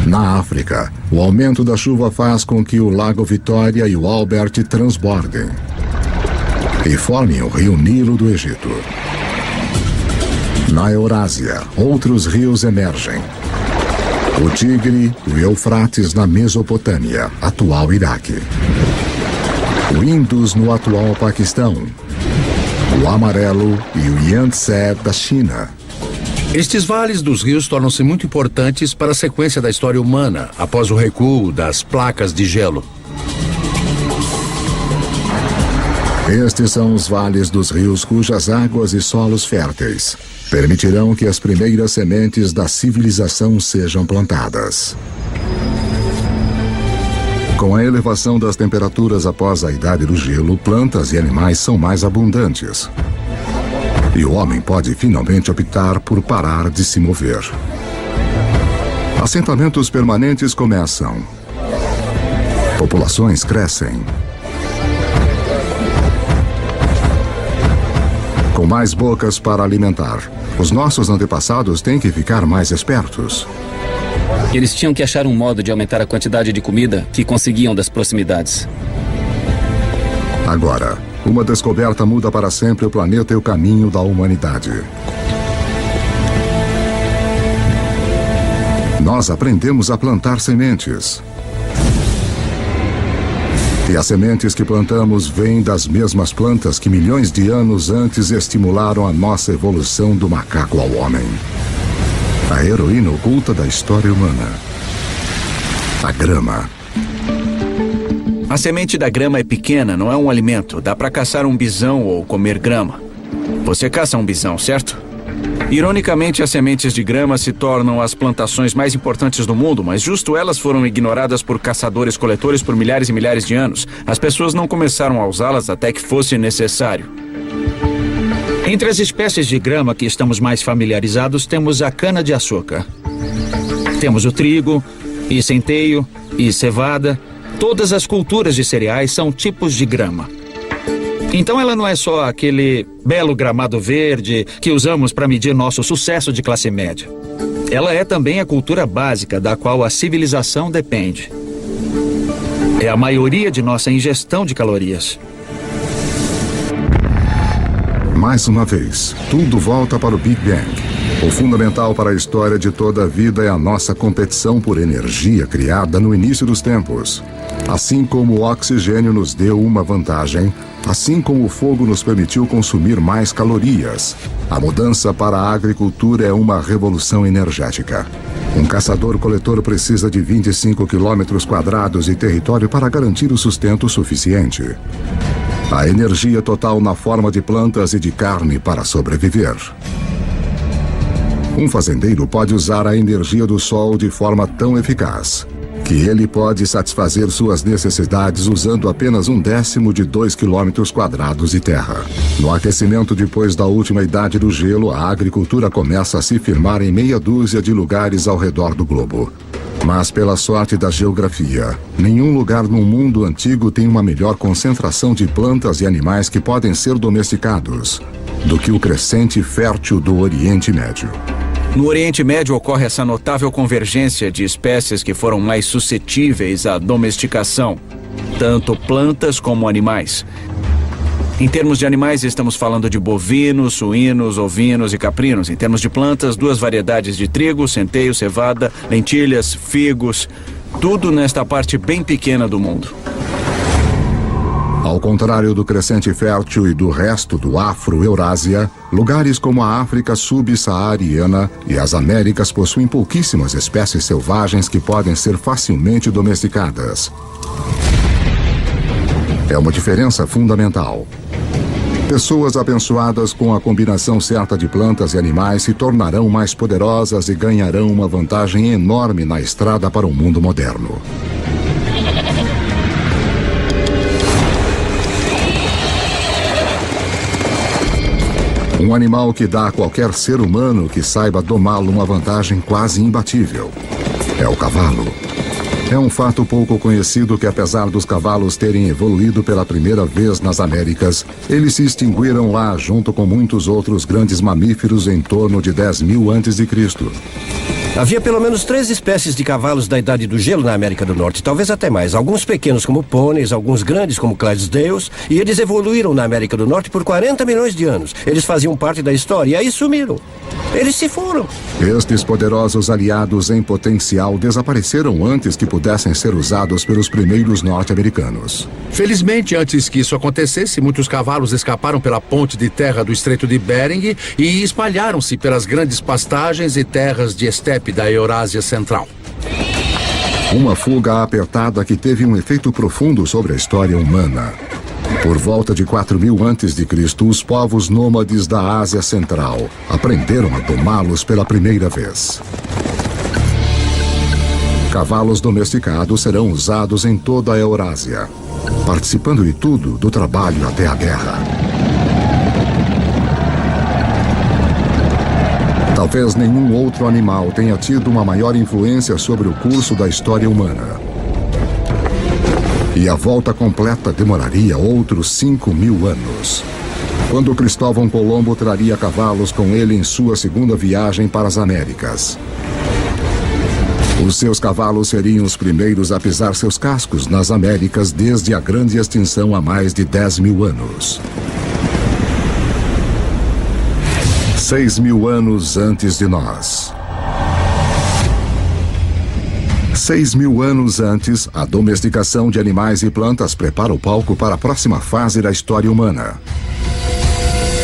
Na África, o aumento da chuva faz com que o Lago Vitória e o Albert transbordem e formem o rio Nilo do Egito. Na Eurásia, outros rios emergem. O Tigre e o Eufrates na Mesopotâmia, atual Iraque. O Indus no atual Paquistão. O Amarelo e o Yangtze da China. Estes vales dos rios tornam-se muito importantes para a sequência da história humana, após o recuo das placas de gelo. Estes são os vales dos rios cujas águas e solos férteis permitirão que as primeiras sementes da civilização sejam plantadas. Com a elevação das temperaturas após a Idade do Gelo, plantas e animais são mais abundantes. E o homem pode finalmente optar por parar de se mover. Assentamentos permanentes começam. Populações crescem. Com mais bocas para alimentar, os nossos antepassados têm que ficar mais espertos. Eles tinham que achar um modo de aumentar a quantidade de comida que conseguiam das proximidades. Agora, uma descoberta muda para sempre o planeta e o caminho da humanidade. Nós aprendemos a plantar sementes. E as sementes que plantamos vêm das mesmas plantas que milhões de anos antes estimularam a nossa evolução do macaco ao homem. A heroína oculta da história humana. A grama. A semente da grama é pequena, não é um alimento. Dá para caçar um bisão ou comer grama. Você caça um bisão, certo? Ironicamente, as sementes de grama se tornam as plantações mais importantes do mundo, mas justo elas foram ignoradas por caçadores-coletores por milhares e milhares de anos. As pessoas não começaram a usá-las até que fosse necessário. Entre as espécies de grama que estamos mais familiarizados, temos a cana-de-açúcar. Temos o trigo, e centeio, e cevada. Todas as culturas de cereais são tipos de grama. Então ela não é só aquele belo gramado verde que usamos para medir nosso sucesso de classe média. Ela é também a cultura básica da qual a civilização depende. É a maioria de nossa ingestão de calorias. Mais uma vez, tudo volta para o Big Bang. O fundamental para a história de toda a vida é a nossa competição por energia criada no início dos tempos. Assim como o oxigênio nos deu uma vantagem, assim como o fogo nos permitiu consumir mais calorias, a mudança para a agricultura é uma revolução energética. Um caçador-coletor precisa de 25 quilômetros quadrados de território para garantir o sustento suficiente. A energia total na forma de plantas e de carne para sobreviver. Um fazendeiro pode usar a energia do sol de forma tão eficaz que ele pode satisfazer suas necessidades usando apenas 1/10 de 2 quilômetros quadrados de terra. No aquecimento depois da última idade do gelo, a agricultura começa a se firmar em meia dúzia de lugares ao redor do globo. Mas pela sorte da geografia, nenhum lugar no mundo antigo tem uma melhor concentração de plantas e animais que podem ser domesticados do que o crescente fértil do Oriente Médio. No Oriente Médio ocorre essa notável convergência de espécies que foram mais suscetíveis à domesticação, tanto plantas como animais. Em termos de animais, estamos falando de bovinos, suínos, ovinos e caprinos. Em termos de plantas, 2 variedades de trigo, centeio, cevada, lentilhas, figos, tudo nesta parte bem pequena do mundo. Ao contrário do crescente fértil e do resto do Afro-Eurásia, lugares como a África subsaariana e as Américas possuem pouquíssimas espécies selvagens que podem ser facilmente domesticadas. É uma diferença fundamental. Pessoas abençoadas com a combinação certa de plantas e animais se tornarão mais poderosas e ganharão uma vantagem enorme na estrada para o mundo moderno. Um animal que dá a qualquer ser humano que saiba domá-lo uma vantagem quase imbatível. É o cavalo. É um fato pouco conhecido que, apesar dos cavalos terem evoluído pela primeira vez nas Américas, eles se extinguiram lá junto com muitos outros grandes mamíferos em torno de 10.000 a.C. Havia pelo menos 3 espécies de cavalos da Idade do Gelo na América do Norte, talvez até mais. Alguns pequenos como pôneis, alguns grandes como Clydesdales, e eles evoluíram na América do Norte por 40 milhões de anos. Eles faziam parte da história e aí sumiram. Eles se foram. Estes poderosos aliados em potencial desapareceram antes que pudessem ser usados pelos primeiros norte-americanos. Felizmente, antes que isso acontecesse, muitos cavalos escaparam pela ponte de terra do Estreito de Bering e espalharam-se pelas grandes pastagens e terras de estepe da Eurásia Central. Uma fuga apertada que teve um efeito profundo sobre a história humana. Por volta de 4.000 a.C., os povos nômades da Ásia Central aprenderam a domá-los pela primeira vez. Cavalos domesticados serão usados em toda a Eurásia, participando de tudo, do trabalho até a guerra. Talvez nenhum outro animal tenha tido uma maior influência sobre o curso da história humana. E a volta completa demoraria outros 5.000 anos, quando Cristóvão Colombo traria cavalos com ele em sua segunda viagem para as Américas. Os seus cavalos seriam os primeiros a pisar seus cascos nas Américas desde a grande extinção há mais de 10.000 anos. 6.000 anos antes de nós. 6.000 anos antes, a domesticação de animais e plantas prepara o palco para a próxima fase da história humana.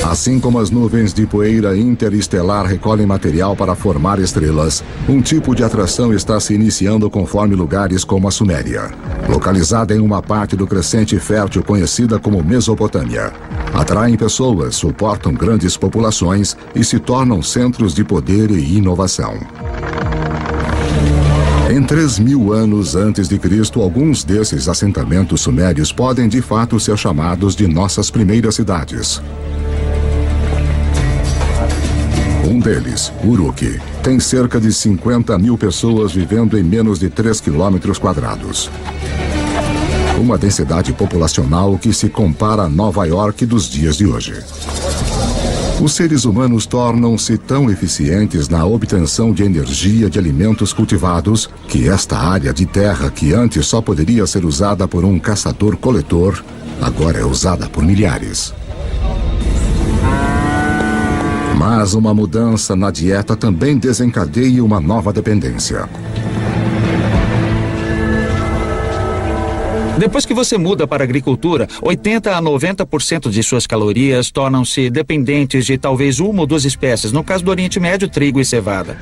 Assim como as nuvens de poeira interestelar recolhem material para formar estrelas, um tipo de atração está se iniciando conforme lugares como a Suméria, localizada em uma parte do crescente fértil conhecida como Mesopotâmia. Atraem pessoas, suportam grandes populações e se tornam centros de poder e inovação. Em 3.000 anos antes de Cristo, alguns desses assentamentos sumérios podem de fato ser chamados de nossas primeiras cidades. Um deles, Uruk, tem cerca de 50.000 pessoas vivendo em menos de 3 quilômetros quadrados. Uma densidade populacional que se compara a Nova York dos dias de hoje. Os seres humanos tornam-se tão eficientes na obtenção de energia de alimentos cultivados que esta área de terra, que antes só poderia ser usada por um caçador-coletor, agora é usada por milhares. Mas uma mudança na dieta também desencadeia uma nova dependência. Depois que você muda para a agricultura, 80% a 90% de suas calorias tornam-se dependentes de talvez uma ou duas espécies, no caso do Oriente Médio, trigo e cevada.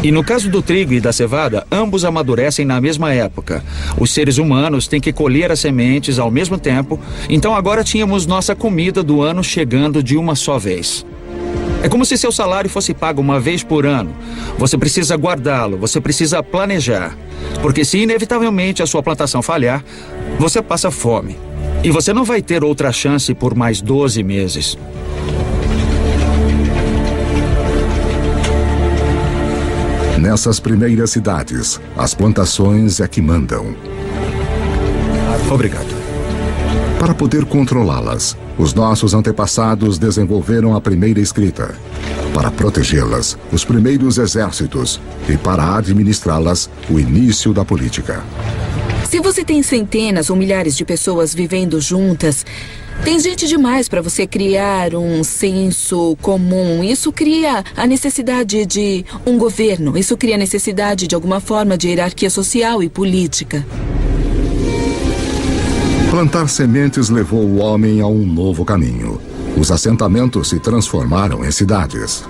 E no caso do trigo e da cevada, ambos amadurecem na mesma época. Os seres humanos têm que colher as sementes ao mesmo tempo, então agora tínhamos nossa comida do ano chegando de uma só vez. É como se seu salário fosse pago uma vez por ano. Você precisa guardá-lo, você precisa planejar. Porque se inevitavelmente a sua plantação falhar, você passa fome. E você não vai ter outra chance por mais 12 meses. Nessas primeiras cidades, as plantações é que mandam. Obrigado. Para poder controlá-las, os nossos antepassados desenvolveram a primeira escrita. Para protegê-las, os primeiros exércitos. E para administrá-las, o início da política. Se você tem centenas ou milhares de pessoas vivendo juntas, tem gente demais para você criar um senso comum. Isso cria a necessidade de um governo. Isso cria a necessidade de alguma forma de hierarquia social e política. Plantar sementes levou o homem a um novo caminho. Os assentamentos se transformaram em cidades.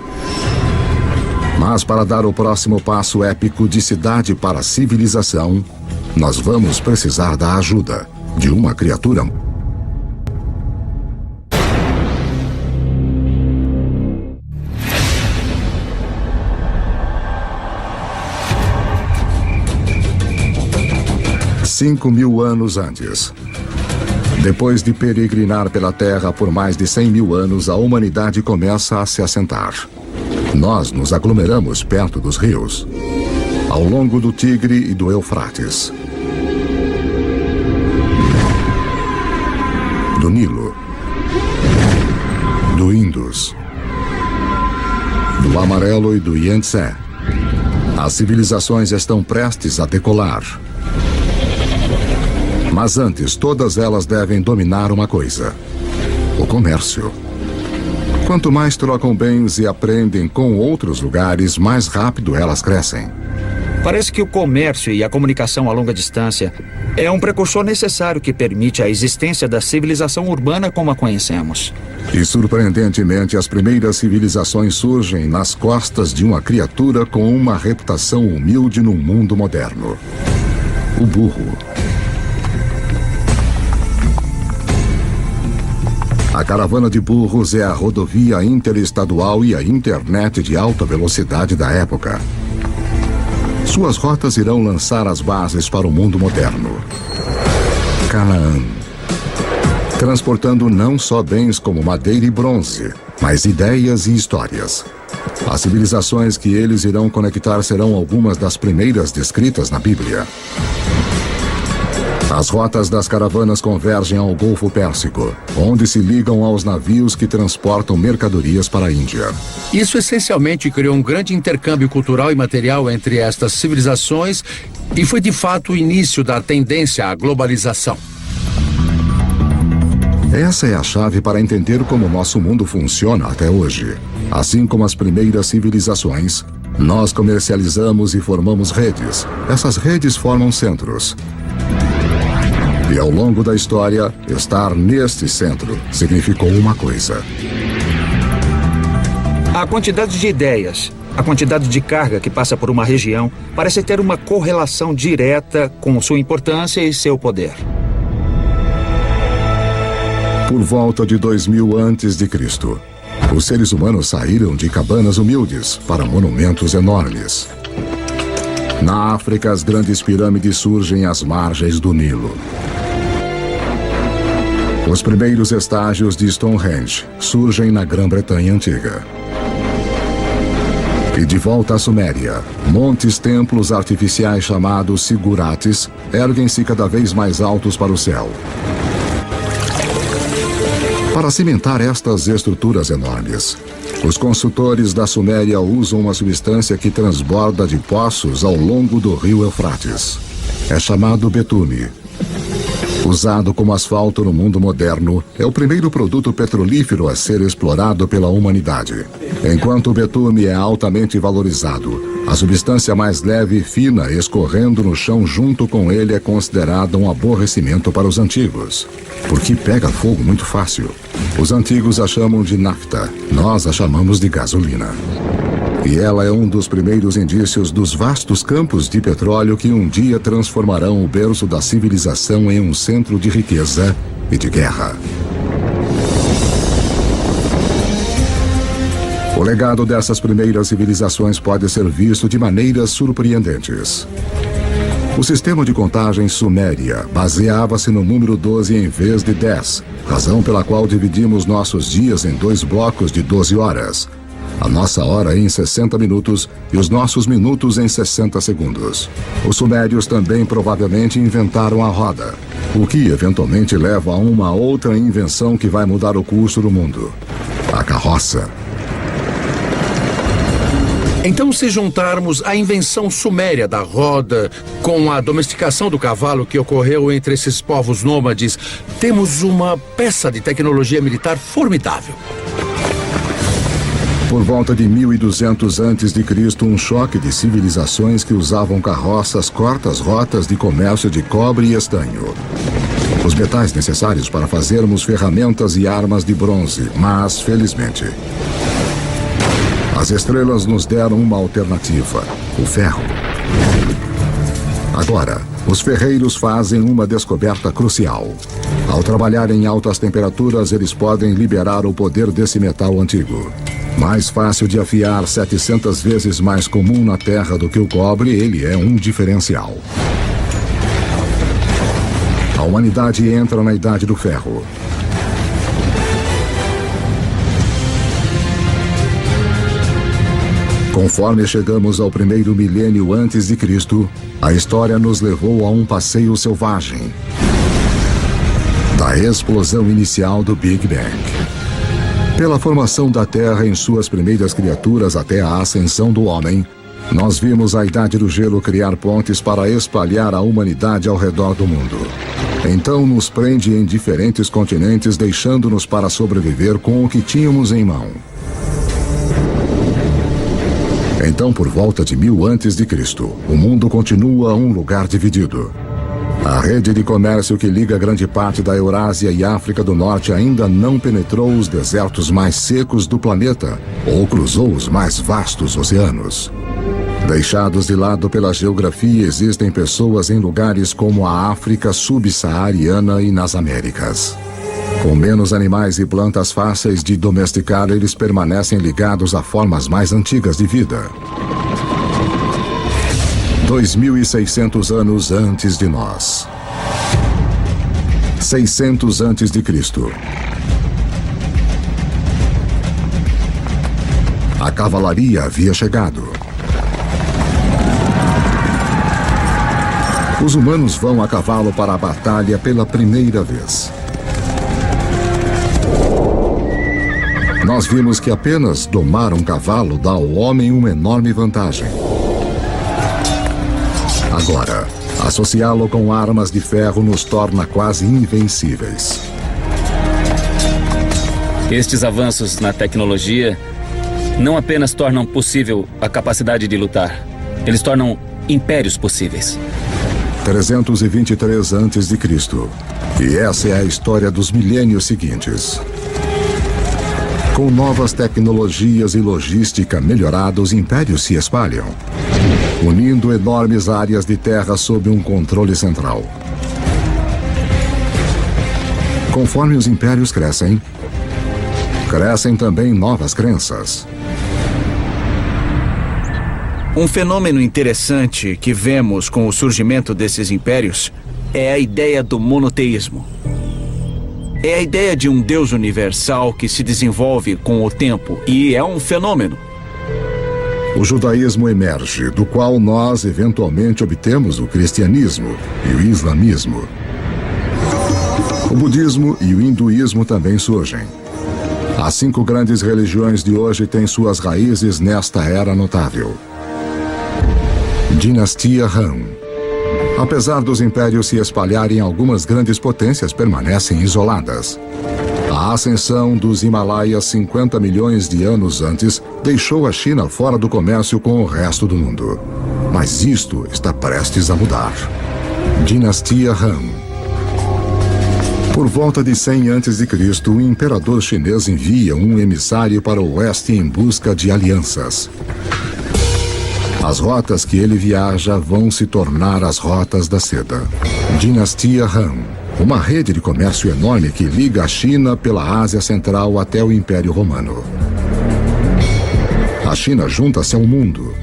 Mas para dar o próximo passo épico de cidade para civilização, nós vamos precisar da ajuda de uma criatura. Cinco 5.000 anos antes. Depois de peregrinar pela Terra por mais de 100.000 anos, a humanidade começa a se assentar. Nós nos aglomeramos perto dos rios, ao longo do Tigre e do Eufrates, do Nilo, do Indus, do Amarelo e do Yangtze. As civilizações estão prestes a decolar. Mas antes, todas elas devem dominar uma coisa: o comércio. Quanto mais trocam bens e aprendem com outros lugares, mais rápido elas crescem. Parece que o comércio e a comunicação a longa distância é um precursor necessário que permite a existência da civilização urbana como a conhecemos. E surpreendentemente, as primeiras civilizações surgem nas costas de uma criatura com uma reputação humilde no mundo moderno: o burro. A caravana de burros é a rodovia interestadual e a internet de alta velocidade da época. Suas rotas irão lançar as bases para o mundo moderno. Canaã. Transportando não só bens como madeira e bronze, mas ideias e histórias. As civilizações que eles irão conectar serão algumas das primeiras descritas na Bíblia. As rotas das caravanas convergem ao Golfo Pérsico, onde se ligam aos navios que transportam mercadorias para a Índia. Isso essencialmente criou um grande intercâmbio cultural e material entre estas civilizações e foi de fato o início da tendência à globalização. Essa é a chave para entender como nosso mundo funciona até hoje. Assim como as primeiras civilizações, nós comercializamos e formamos redes. Essas redes formam centros. E ao longo da história, estar neste centro significou uma coisa. A quantidade de ideias, a quantidade de carga que passa por uma região parece ter uma correlação direta com sua importância e seu poder. Por volta de 2000 a.C., os seres humanos saíram de cabanas humildes para monumentos enormes. Na África, as grandes pirâmides surgem às margens do Nilo. Os primeiros estágios de Stonehenge surgem na Grã-Bretanha Antiga. E de volta à Suméria, montes-templos artificiais chamados zigurates erguem-se cada vez mais altos para o céu. Para cimentar estas estruturas enormes, os construtores da Suméria usam uma substância que transborda de poços ao longo do rio Eufrates. É chamado betume. Usado como asfalto no mundo moderno, é o primeiro produto petrolífero a ser explorado pela humanidade. Enquanto o betume é altamente valorizado, a substância mais leve e fina escorrendo no chão junto com ele é considerada um aborrecimento para os antigos, porque pega fogo muito fácil. Os antigos a chamam de nafta, nós a chamamos de gasolina. E ela é um dos primeiros indícios dos vastos campos de petróleo que um dia transformarão o berço da civilização em um centro de riqueza e de guerra. O legado dessas primeiras civilizações pode ser visto de maneiras surpreendentes. O sistema de contagem suméria baseava-se no número 12 em vez de 10, razão pela qual dividimos nossos dias em 2 blocos de 12 horas. A nossa hora em 60 minutos e os nossos minutos em 60 segundos. Os sumérios também provavelmente inventaram a roda, o que eventualmente leva a uma outra invenção que vai mudar o curso do mundo: a carroça. Então, se juntarmos a invenção suméria da roda com a domesticação do cavalo que ocorreu entre esses povos nômades, temos uma peça de tecnologia militar formidável. Por volta de 1200 a.C., um choque de civilizações que usavam carroças corta as rotas de comércio de cobre e estanho. Os metais necessários para fazermos ferramentas e armas de bronze, mas, felizmente, as estrelas nos deram uma alternativa: o ferro. Agora, os ferreiros fazem uma descoberta crucial. Ao trabalhar em altas temperaturas, eles podem liberar o poder desse metal antigo. Mais fácil de afiar, 700 vezes mais comum na Terra do que o cobre, ele é um diferencial. A humanidade entra na Idade do Ferro. Conforme chegamos ao primeiro milênio antes de Cristo, a história nos levou a um passeio selvagem da explosão inicial do Big Bang. Pela formação da Terra em suas primeiras criaturas até a ascensão do homem, nós vimos a Idade do Gelo criar pontes para espalhar a humanidade ao redor do mundo. Então nos prende em diferentes continentes, deixando-nos para sobreviver com o que tínhamos em mão. Então, por volta de 1000 a.C., o mundo continua um lugar dividido. A rede de comércio que liga grande parte da Eurásia e África do Norte ainda não penetrou os desertos mais secos do planeta ou cruzou os mais vastos oceanos. Deixados de lado pela geografia, existem pessoas em lugares como a África subsaariana e nas Américas. Com menos animais e plantas fáceis de domesticar, eles permanecem ligados a formas mais antigas de vida. 2600 anos antes de nós. 600 antes de Cristo. A cavalaria havia chegado. Os humanos vão a cavalo para a batalha pela primeira vez. Nós vimos que apenas domar um cavalo dá ao homem uma enorme vantagem. Agora, associá-lo com armas de ferro nos torna quase invencíveis. Estes avanços na tecnologia não apenas tornam possível a capacidade de lutar, eles tornam impérios possíveis. 323 a.C. E essa é a história dos milênios seguintes. Com novas tecnologias e logística melhorada, os impérios se espalham, unindo enormes áreas de terra sob um controle central. Conforme os impérios crescem, crescem também novas crenças. Um fenômeno interessante que vemos com o surgimento desses impérios é a ideia do monoteísmo. É a ideia de um Deus universal que se desenvolve com o tempo e é um fenômeno. O judaísmo emerge, do qual nós eventualmente obtemos o cristianismo e o islamismo. O budismo e o hinduísmo também surgem. As 5 grandes religiões de hoje têm suas raízes nesta era notável. Dinastia Han. Apesar dos impérios se espalharem, algumas grandes potências permanecem isoladas. A ascensão dos Himalaias 50 milhões de anos antes deixou a China fora do comércio com o resto do mundo. Mas isto está prestes a mudar. Dinastia Han. Por volta de 100 a.C., o imperador chinês envia um emissário para o oeste em busca de alianças. As rotas que ele viaja vão se tornar as rotas da seda. Dinastia Han. Uma rede de comércio enorme que liga a China pela Ásia Central até o Império Romano. A China junta-se ao mundo.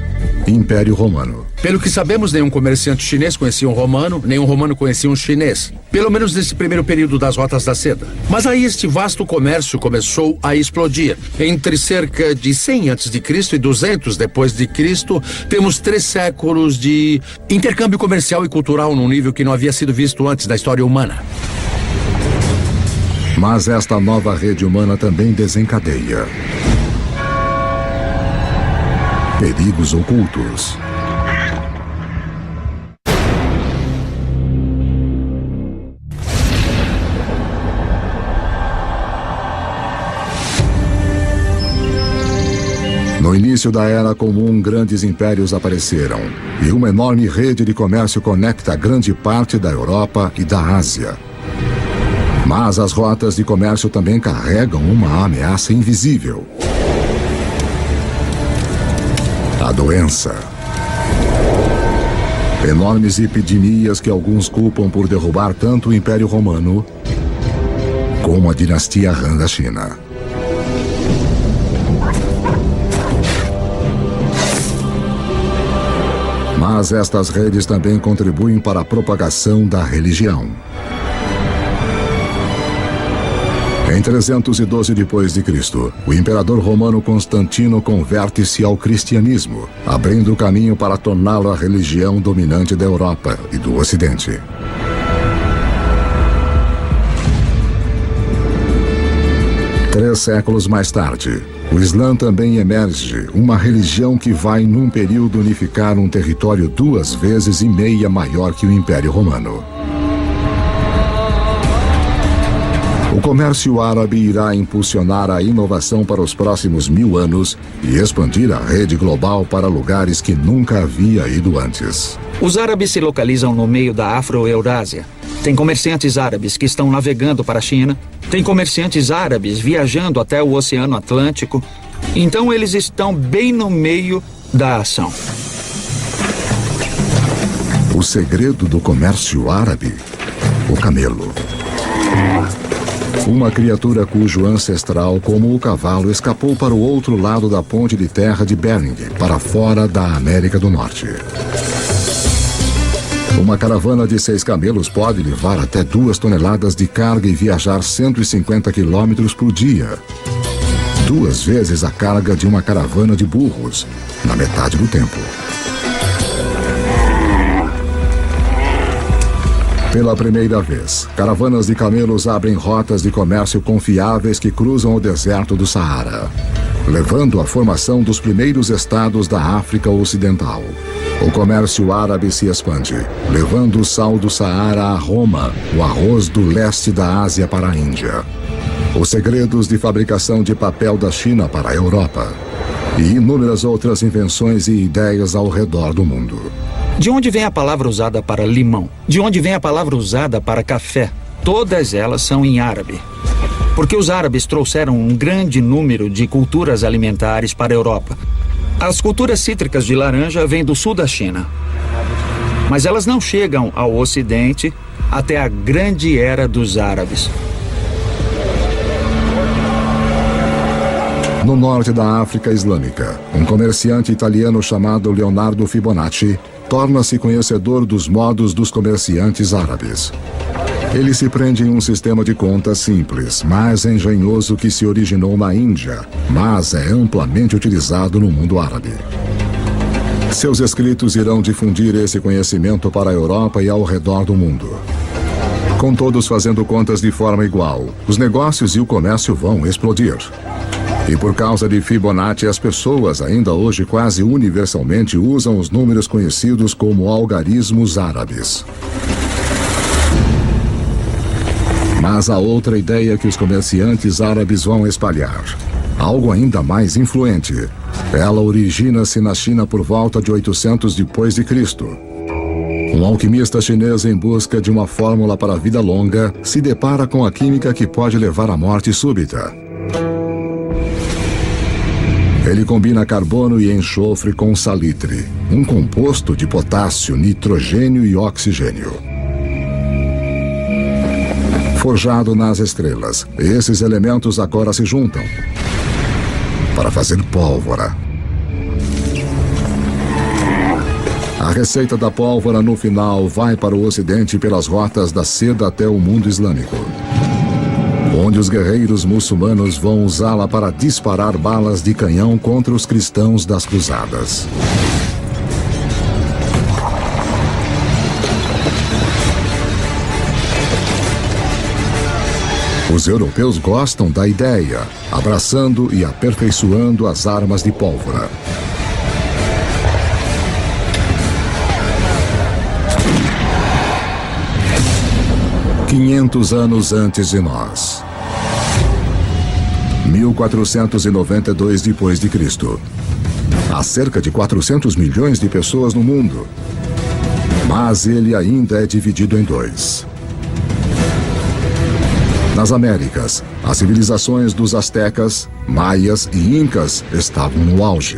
Império Romano. Pelo que sabemos, nenhum comerciante chinês conhecia um romano, nenhum romano conhecia um chinês. Pelo menos nesse primeiro período das rotas da seda. Mas aí este vasto comércio começou a explodir. Entre cerca de 100 a.C. e 200 depois de Cristo, temos 3 séculos de intercâmbio comercial e cultural num nível que não havia sido visto antes na história humana. Mas esta nova rede humana também desencadeia perigos ocultos. No início da Era Comum, grandes impérios apareceram, e uma enorme rede de comércio conecta grande parte da Europa e da Ásia. Mas as rotas de comércio também carregam uma ameaça invisível. A doença. Enormes epidemias que alguns culpam por derrubar tanto o Império Romano como a dinastia Han da China. Mas estas redes também contribuem para a propagação da religião. Em 312 d.C., o imperador romano Constantino converte-se ao cristianismo, abrindo o caminho para torná-lo a religião dominante da Europa e do Ocidente. Três séculos mais tarde, o Islã também emerge, uma religião que vai, num período, unificar um território 2,5 vezes maior que o Império Romano. O comércio árabe irá impulsionar a inovação para os próximos 1000 anos e expandir a rede global para lugares que nunca havia ido antes. Os árabes se localizam no meio da Afro-Eurásia. Tem comerciantes árabes que estão navegando para a China. Tem comerciantes árabes viajando até o Oceano Atlântico. Então eles estão bem no meio da ação. O segredo do comércio árabe: o camelo. Uma criatura cujo ancestral, como o cavalo, escapou para o outro lado da ponte de terra de Bering, para fora da América do Norte. Uma caravana de 6 camelos pode levar até 2 toneladas de carga e viajar 150 quilômetros por dia. 2 vezes a carga de uma caravana de burros, na metade do tempo. Pela primeira vez, caravanas de camelos abrem rotas de comércio confiáveis que cruzam o deserto do Saara, levando à formação dos primeiros estados da África Ocidental. O comércio árabe se expande, levando o sal do Saara a Roma, o arroz do leste da Ásia para a Índia, os segredos de fabricação de papel da China para a Europa e inúmeras outras invenções e ideias ao redor do mundo. De onde vem a palavra usada para limão? De onde vem a palavra usada para café? Todas elas são em árabe. Porque os árabes trouxeram um grande número de culturas alimentares para a Europa. As culturas cítricas de laranja vêm do sul da China. Mas elas não chegam ao Ocidente até a grande era dos árabes. No norte da África Islâmica, um comerciante italiano chamado Leonardo Fibonacci torna-se conhecedor dos modos dos comerciantes árabes. Ele se prende em um sistema de contas simples, mas engenhoso que se originou na Índia, mas é amplamente utilizado no mundo árabe. Seus escritos irão difundir esse conhecimento para a Europa e ao redor do mundo. Com todos fazendo contas de forma igual, os negócios e o comércio vão explodir. E por causa de Fibonacci, as pessoas ainda hoje quase universalmente usam os números conhecidos como algarismos árabes. Mas há outra ideia que os comerciantes árabes vão espalhar. Algo ainda mais influente. Ela origina-se na China por volta de 800 depois de Cristo. Um alquimista chinês em busca de uma fórmula para a vida longa se depara com a química que pode levar à morte súbita. Ele combina carbono e enxofre com salitre, um composto de potássio, nitrogênio e oxigênio. Forjado nas estrelas, esses elementos agora se juntam para fazer pólvora. A receita da pólvora no final vai para o Ocidente pelas rotas da seda até o mundo islâmico, onde os guerreiros muçulmanos vão usá-la para disparar balas de canhão contra os cristãos das cruzadas. Os europeus gostam da ideia, abraçando e aperfeiçoando as armas de pólvora. "500 anos antes de nós. 1492 depois de Cristo. Há cerca de 400 milhões de pessoas no mundo, mas ele ainda é dividido em 2. Nas Américas, as civilizações dos astecas, maias e incas estavam no auge.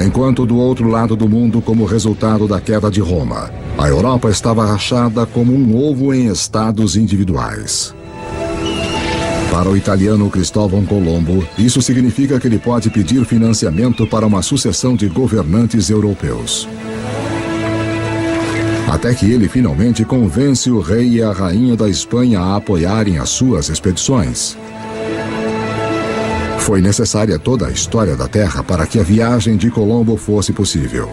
Enquanto do outro lado do mundo, como resultado da queda de Roma, a Europa estava rachada como um ovo em estados individuais. Para o italiano Cristóvão Colombo, isso significa que ele pode pedir financiamento para uma sucessão de governantes europeus. Até que ele finalmente convence o rei e a rainha da Espanha a apoiarem as suas expedições. Foi necessária toda a história da Terra para que a viagem de Colombo fosse possível.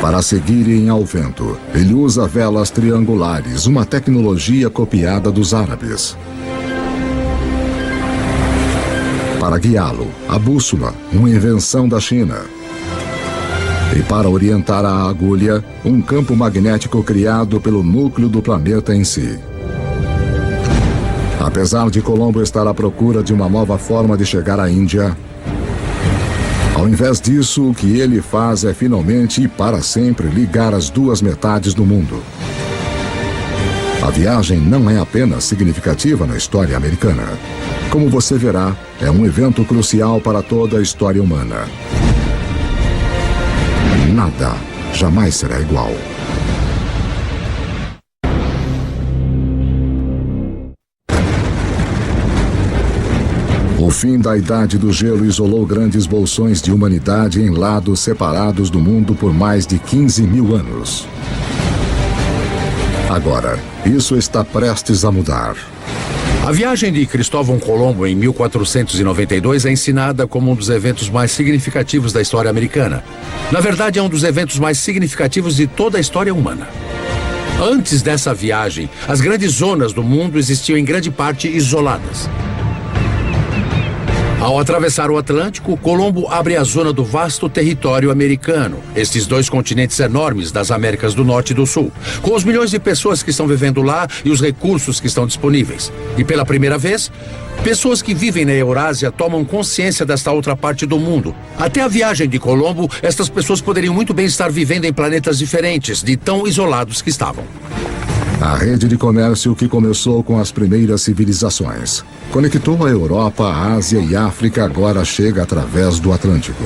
Para seguirem ao vento, ele usa velas triangulares, uma tecnologia copiada dos árabes. Para guiá-lo, a bússola, uma invenção da China. E para orientar a agulha, um campo magnético criado pelo núcleo do planeta em si. Apesar de Colombo estar à procura de uma nova forma de chegar à Índia, ao invés disso, o que ele faz é finalmente e para sempre ligar as duas metades do mundo. A viagem não é apenas significativa na história americana. Como você verá, é um evento crucial para toda a história humana. Nada jamais será igual. O fim da Idade do Gelo isolou grandes bolsões de humanidade em lados separados do mundo por mais de 15 mil anos. Agora, isso está prestes a mudar. A viagem de Cristóvão Colombo em 1492 é ensinada como um dos eventos mais significativos da história americana. Na verdade, é um dos eventos mais significativos de toda a história humana. Antes dessa viagem, as grandes zonas do mundo existiam em grande parte isoladas. Ao atravessar o Atlântico, Colombo abre a zona do vasto território americano, estes dois continentes enormes das Américas do Norte e do Sul, com os milhões de pessoas que estão vivendo lá e os recursos que estão disponíveis. E pela primeira vez, pessoas que vivem na Eurásia tomam consciência desta outra parte do mundo. Até a viagem de Colombo, estas pessoas poderiam muito bem estar vivendo em planetas diferentes, de tão isolados que estavam. A rede de comércio que começou com as primeiras civilizações conectou a Europa, a Ásia e a África agora chega através do Atlântico.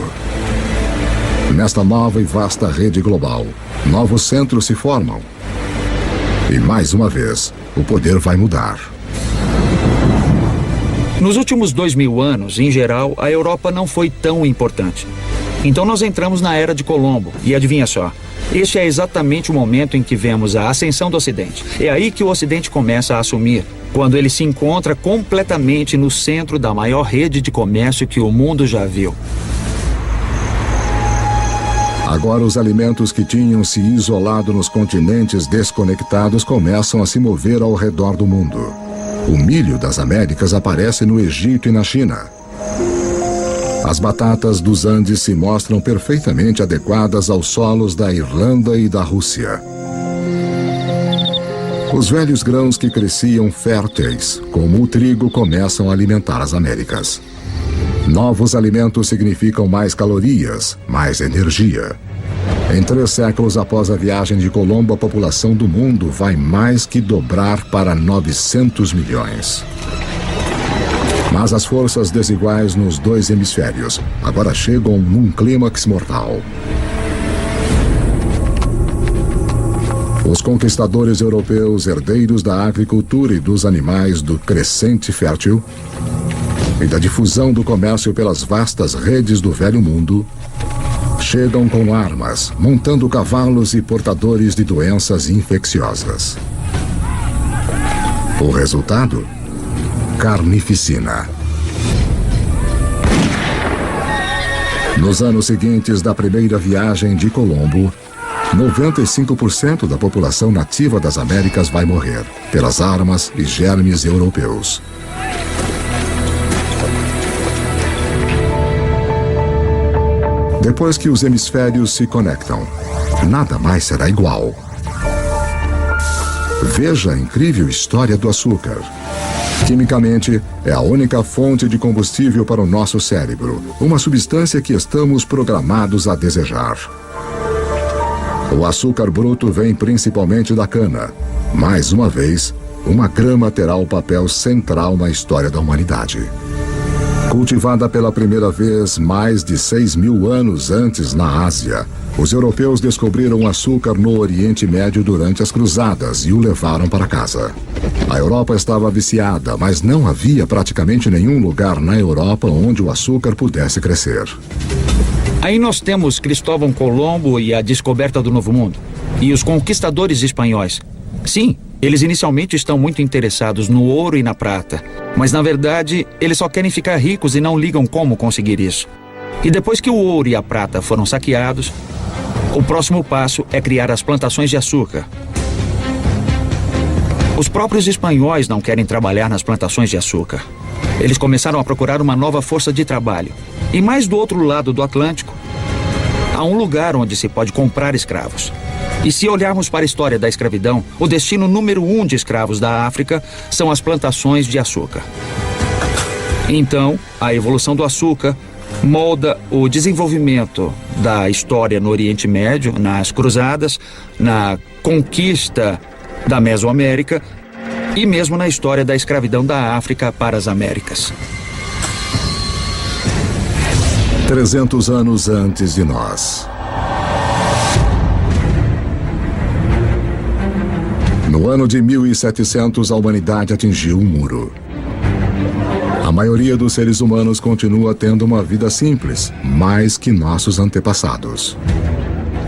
Nesta nova e vasta rede global, novos centros se formam. E mais uma vez, o poder vai mudar. Nos últimos 2000 anos, em geral, a Europa não foi tão importante. Então nós entramos na Era de Colombo, e adivinha só, este é exatamente o momento em que vemos a ascensão do Ocidente. É aí que o Ocidente começa a assumir, quando ele se encontra completamente no centro da maior rede de comércio que o mundo já viu. Agora os alimentos que tinham se isolado nos continentes desconectados começam a se mover ao redor do mundo. O milho das Américas aparece no Egito e na China. As batatas dos Andes se mostram perfeitamente adequadas aos solos da Irlanda e da Rússia. Os velhos grãos que cresciam férteis, como o trigo, começam a alimentar as Américas. Novos alimentos significam mais calorias, mais energia. Em 3 séculos após a viagem de Colombo, a população do mundo vai mais que dobrar para 900 milhões. Mas as forças desiguais nos 2 hemisférios agora chegam num clímax mortal. Os conquistadores europeus, herdeiros da agricultura e dos animais do crescente fértil e da difusão do comércio pelas vastas redes do Velho Mundo, chegam com armas, montando cavalos e portadores de doenças infecciosas. O resultado? Carnificina. Nos anos seguintes da primeira viagem de Colombo, 95% da população nativa das Américas vai morrer pelas armas e germes europeus. Depois que os hemisférios se conectam, nada mais será igual. Veja a incrível história do açúcar. Quimicamente, é a única fonte de combustível para o nosso cérebro, uma substância que estamos programados a desejar. O açúcar bruto vem principalmente da cana. Mais uma vez, uma grama terá o papel central na história da humanidade. Cultivada pela primeira vez mais de 6.000 anos antes na Ásia, os europeus descobriram o açúcar no Oriente Médio durante as cruzadas e o levaram para casa. A Europa estava viciada, mas não havia praticamente nenhum lugar na Europa onde o açúcar pudesse crescer. Aí nós temos Cristóvão Colombo e a descoberta do Novo Mundo. E os conquistadores espanhóis. Sim, eles inicialmente estão muito interessados no ouro e na prata. Mas, na verdade, eles só querem ficar ricos e não ligam como conseguir isso. E depois que o ouro e a prata foram saqueados, o próximo passo é criar as plantações de açúcar. Os próprios espanhóis não querem trabalhar nas plantações de açúcar. Eles começaram a procurar uma nova força de trabalho. E mais do outro lado do Atlântico, há um lugar onde se pode comprar escravos. E se olharmos para a história da escravidão, o destino número 1 de escravos da África são as plantações de açúcar. Então, a evolução do açúcar molda o desenvolvimento da história no Oriente Médio, nas cruzadas, na conquista da Mesoamérica e mesmo na história da escravidão da África para as Américas. 300 anos antes de nós. No ano de 1700, a humanidade atingiu um muro. A maioria dos seres humanos continua tendo uma vida simples, mais que nossos antepassados.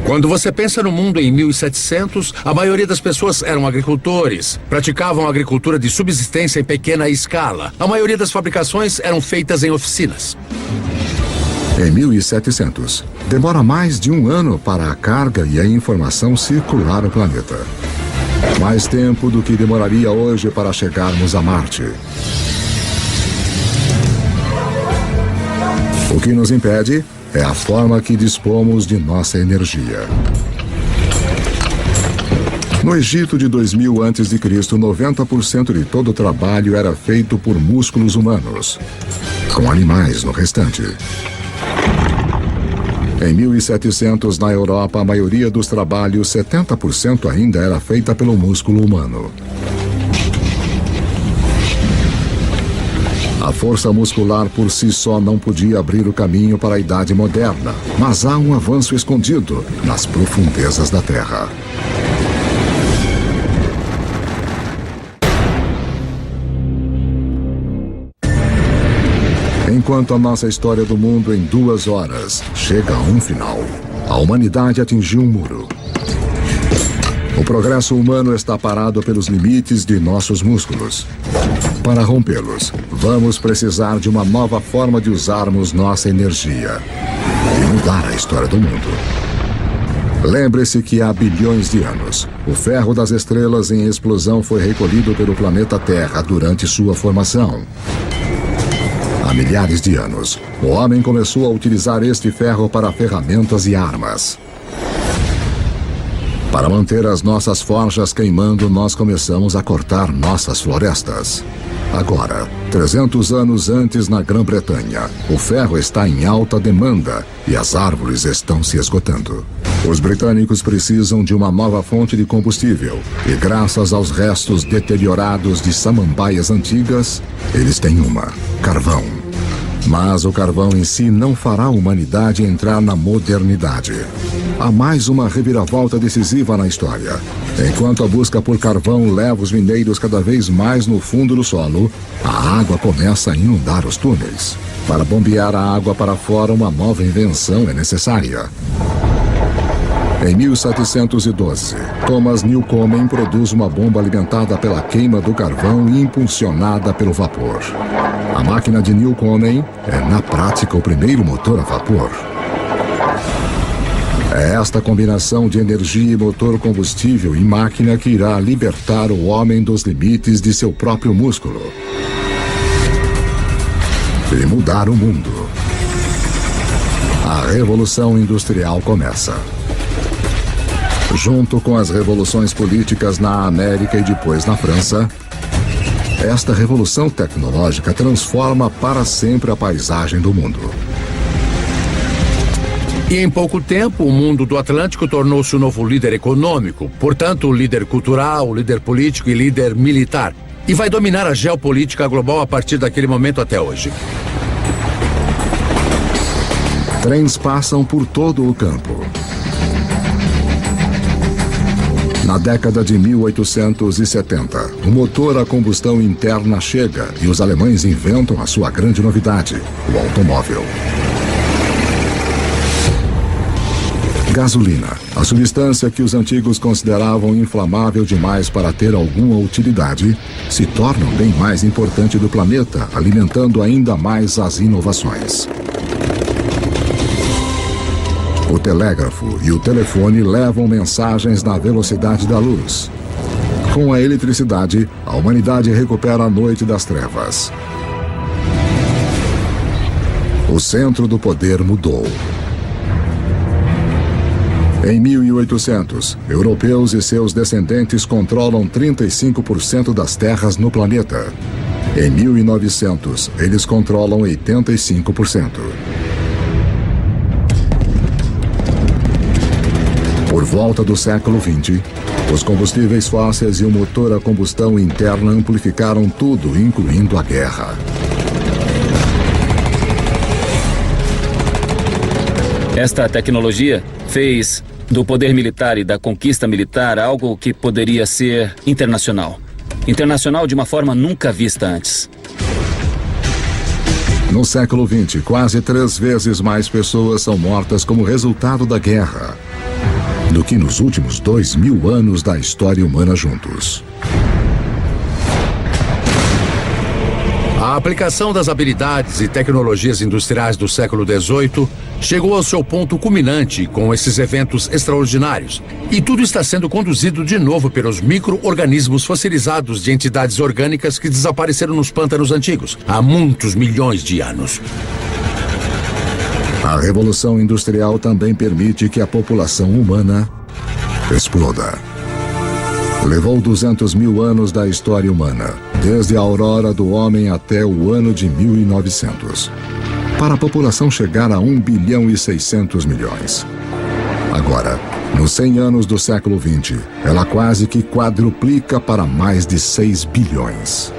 Quando você pensa no mundo em 1700, a maioria das pessoas eram agricultores, praticavam agricultura de subsistência em pequena escala. A maioria das fabricações eram feitas em oficinas. Em 1700, demora mais de 1 ano para a carga e a informação circular o planeta. Mais tempo do que demoraria hoje para chegarmos a Marte. O que nos impede é a forma que dispomos de nossa energia. No Egito de 2000 a.C., 90% de todo o trabalho era feito por músculos humanos, com animais no restante. Em 1700, na Europa, a maioria dos trabalhos, 70% ainda era feita pelo músculo humano. A força muscular por si só não podia abrir o caminho para a Idade Moderna, mas há um avanço escondido nas profundezas da Terra. Enquanto a nossa história do mundo em 2 horas chega a um final, a humanidade atingiu um muro. O progresso humano está parado pelos limites de nossos músculos. Para rompê-los, vamos precisar de uma nova forma de usarmos nossa energia e mudar a história do mundo. Lembre-se que há bilhões de anos, o ferro das estrelas em explosão foi recolhido pelo planeta Terra durante sua formação. Há milhares de anos, o homem começou a utilizar este ferro para ferramentas e armas. Para manter as nossas forjas queimando, nós começamos a cortar nossas florestas. Agora, 300 anos antes na Grã-Bretanha, o ferro está em alta demanda e as árvores estão se esgotando. Os britânicos precisam de uma nova fonte de combustível e, graças aos restos deteriorados de samambaias antigas, eles têm uma: carvão. Mas o carvão em si não fará a humanidade entrar na modernidade. Há mais uma reviravolta decisiva na história. Enquanto a busca por carvão leva os mineiros cada vez mais no fundo do solo, a água começa a inundar os túneis. Para bombear a água para fora, uma nova invenção é necessária. Em 1712, Thomas Newcomen produz uma bomba alimentada pela queima do carvão e impulsionada pelo vapor. A máquina de Newcomen é, na prática, o primeiro motor a vapor. É esta combinação de energia e motor combustível e máquina que irá libertar o homem dos limites de seu próprio músculo e mudar o mundo. A Revolução Industrial começa. Junto com as revoluções políticas na América e depois na França, esta revolução tecnológica transforma para sempre a paisagem do mundo. E em pouco tempo, o mundo do Atlântico tornou-se o novo líder econômico, portanto, líder cultural, líder político e líder militar. E vai dominar a geopolítica global a partir daquele momento até hoje. Trens passam por todo o campo. Na década de 1870, o motor a combustão interna chega e os alemães inventam a sua grande novidade, o automóvel. Gasolina, a substância que os antigos consideravam inflamável demais para ter alguma utilidade, se torna o bem mais importante do planeta, alimentando ainda mais as inovações. O telégrafo e o telefone levam mensagens na velocidade da luz. Com a eletricidade, a humanidade recupera a noite das trevas. O centro do poder mudou. Em 1800, europeus e seus descendentes controlam 35% das terras no planeta. Em 1900, eles controlam 85%. Por volta do século XX, os combustíveis fósseis e o motor a combustão interna amplificaram tudo, incluindo a guerra. Esta tecnologia fez do poder militar e da conquista militar algo que poderia ser internacional. Internacional de uma forma nunca vista antes. No século XX, quase 3 vezes mais pessoas são mortas como resultado da guerra. do que nos últimos 2000 anos da história humana juntos. A aplicação das habilidades e tecnologias industriais do século XVIII chegou ao seu ponto culminante com esses eventos extraordinários. E tudo está sendo conduzido de novo pelos micro-organismos fossilizados de entidades orgânicas que desapareceram nos pântanos antigos há muitos milhões de anos. A Revolução Industrial também permite que a população humana exploda. Levou 200 mil anos da história humana, desde a aurora do homem até o ano de 1900, para a população chegar a 1 bilhão e 600 milhões. Agora, nos 100 anos do século XX, ela quase que quadruplica para mais de 6 bilhões.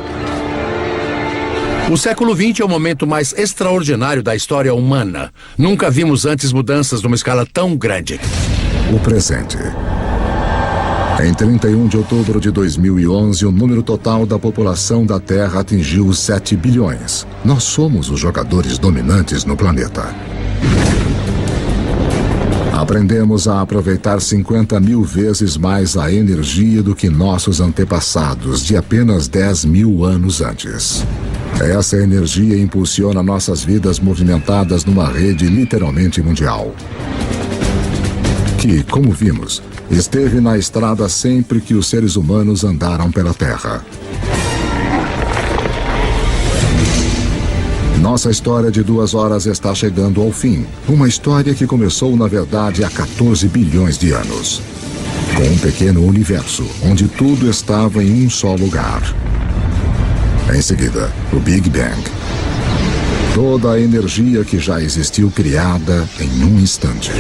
O século XX é o momento mais extraordinário da história humana. Nunca vimos antes mudanças numa escala tão grande. O presente. Em 31 de outubro de 2011, o número total da população da Terra atingiu os 7 bilhões. Nós somos os jogadores dominantes no planeta. Aprendemos a aproveitar 50 mil vezes mais a energia do que nossos antepassados de apenas 10 mil anos antes. Essa energia impulsiona nossas vidas movimentadas numa rede literalmente mundial. Que, como vimos, esteve na estrada sempre que os seres humanos andaram pela Terra. Nossa história de 2 horas está chegando ao fim. Uma história que começou, na verdade, há 14 bilhões de anos. Com um pequeno universo, onde tudo estava em um só lugar. Em seguida, o Big Bang. Toda a energia que já existiu criada em um instante.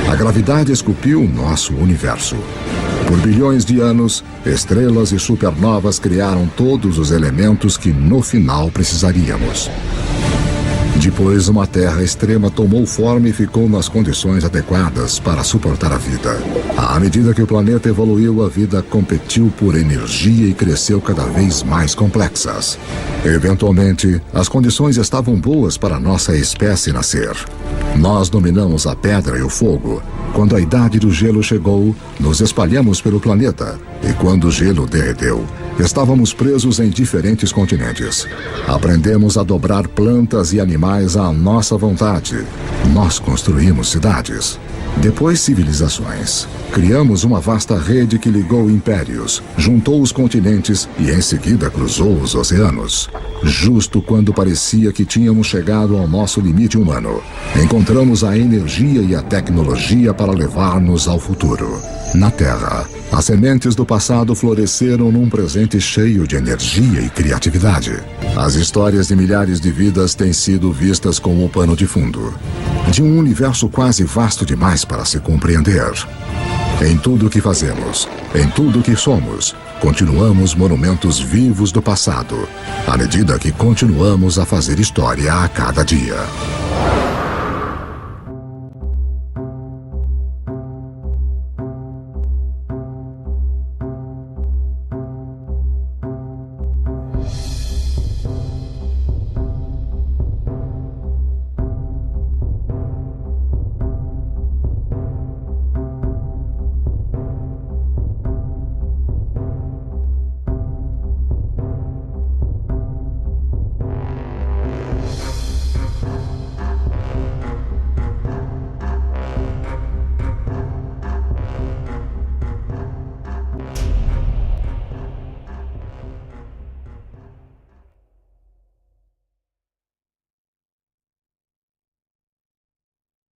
A gravidade esculpiu nosso universo. Por bilhões de anos, estrelas e supernovas criaram todos os elementos que no final precisaríamos. Depois, uma Terra extrema tomou forma e ficou nas condições adequadas para suportar a vida. À medida que o planeta evoluiu, a vida competiu por energia e cresceu cada vez mais complexas. Eventualmente, as condições estavam boas para nossa espécie nascer. Nós dominamos a pedra e o fogo. Quando a idade do gelo chegou, nos espalhamos pelo planeta. E quando o gelo derreteu, estávamos presos em diferentes continentes. Aprendemos a dobrar plantas e animais à nossa vontade. Nós construímos cidades. Depois, civilizações. Criamos uma vasta rede que ligou impérios, juntou os continentes e em seguida cruzou os oceanos. Justo quando parecia que tínhamos chegado ao nosso limite humano, encontramos a energia e a tecnologia para levar-nos ao futuro. Na Terra, as sementes do passado floresceram num presente cheio de energia e criatividade. As histórias de milhares de vidas têm sido vistas como o pano de fundo de um universo quase vasto demais para se compreender. Em tudo o que fazemos, em tudo o que somos, continuamos monumentos vivos do passado, à medida que continuamos a fazer história a cada dia.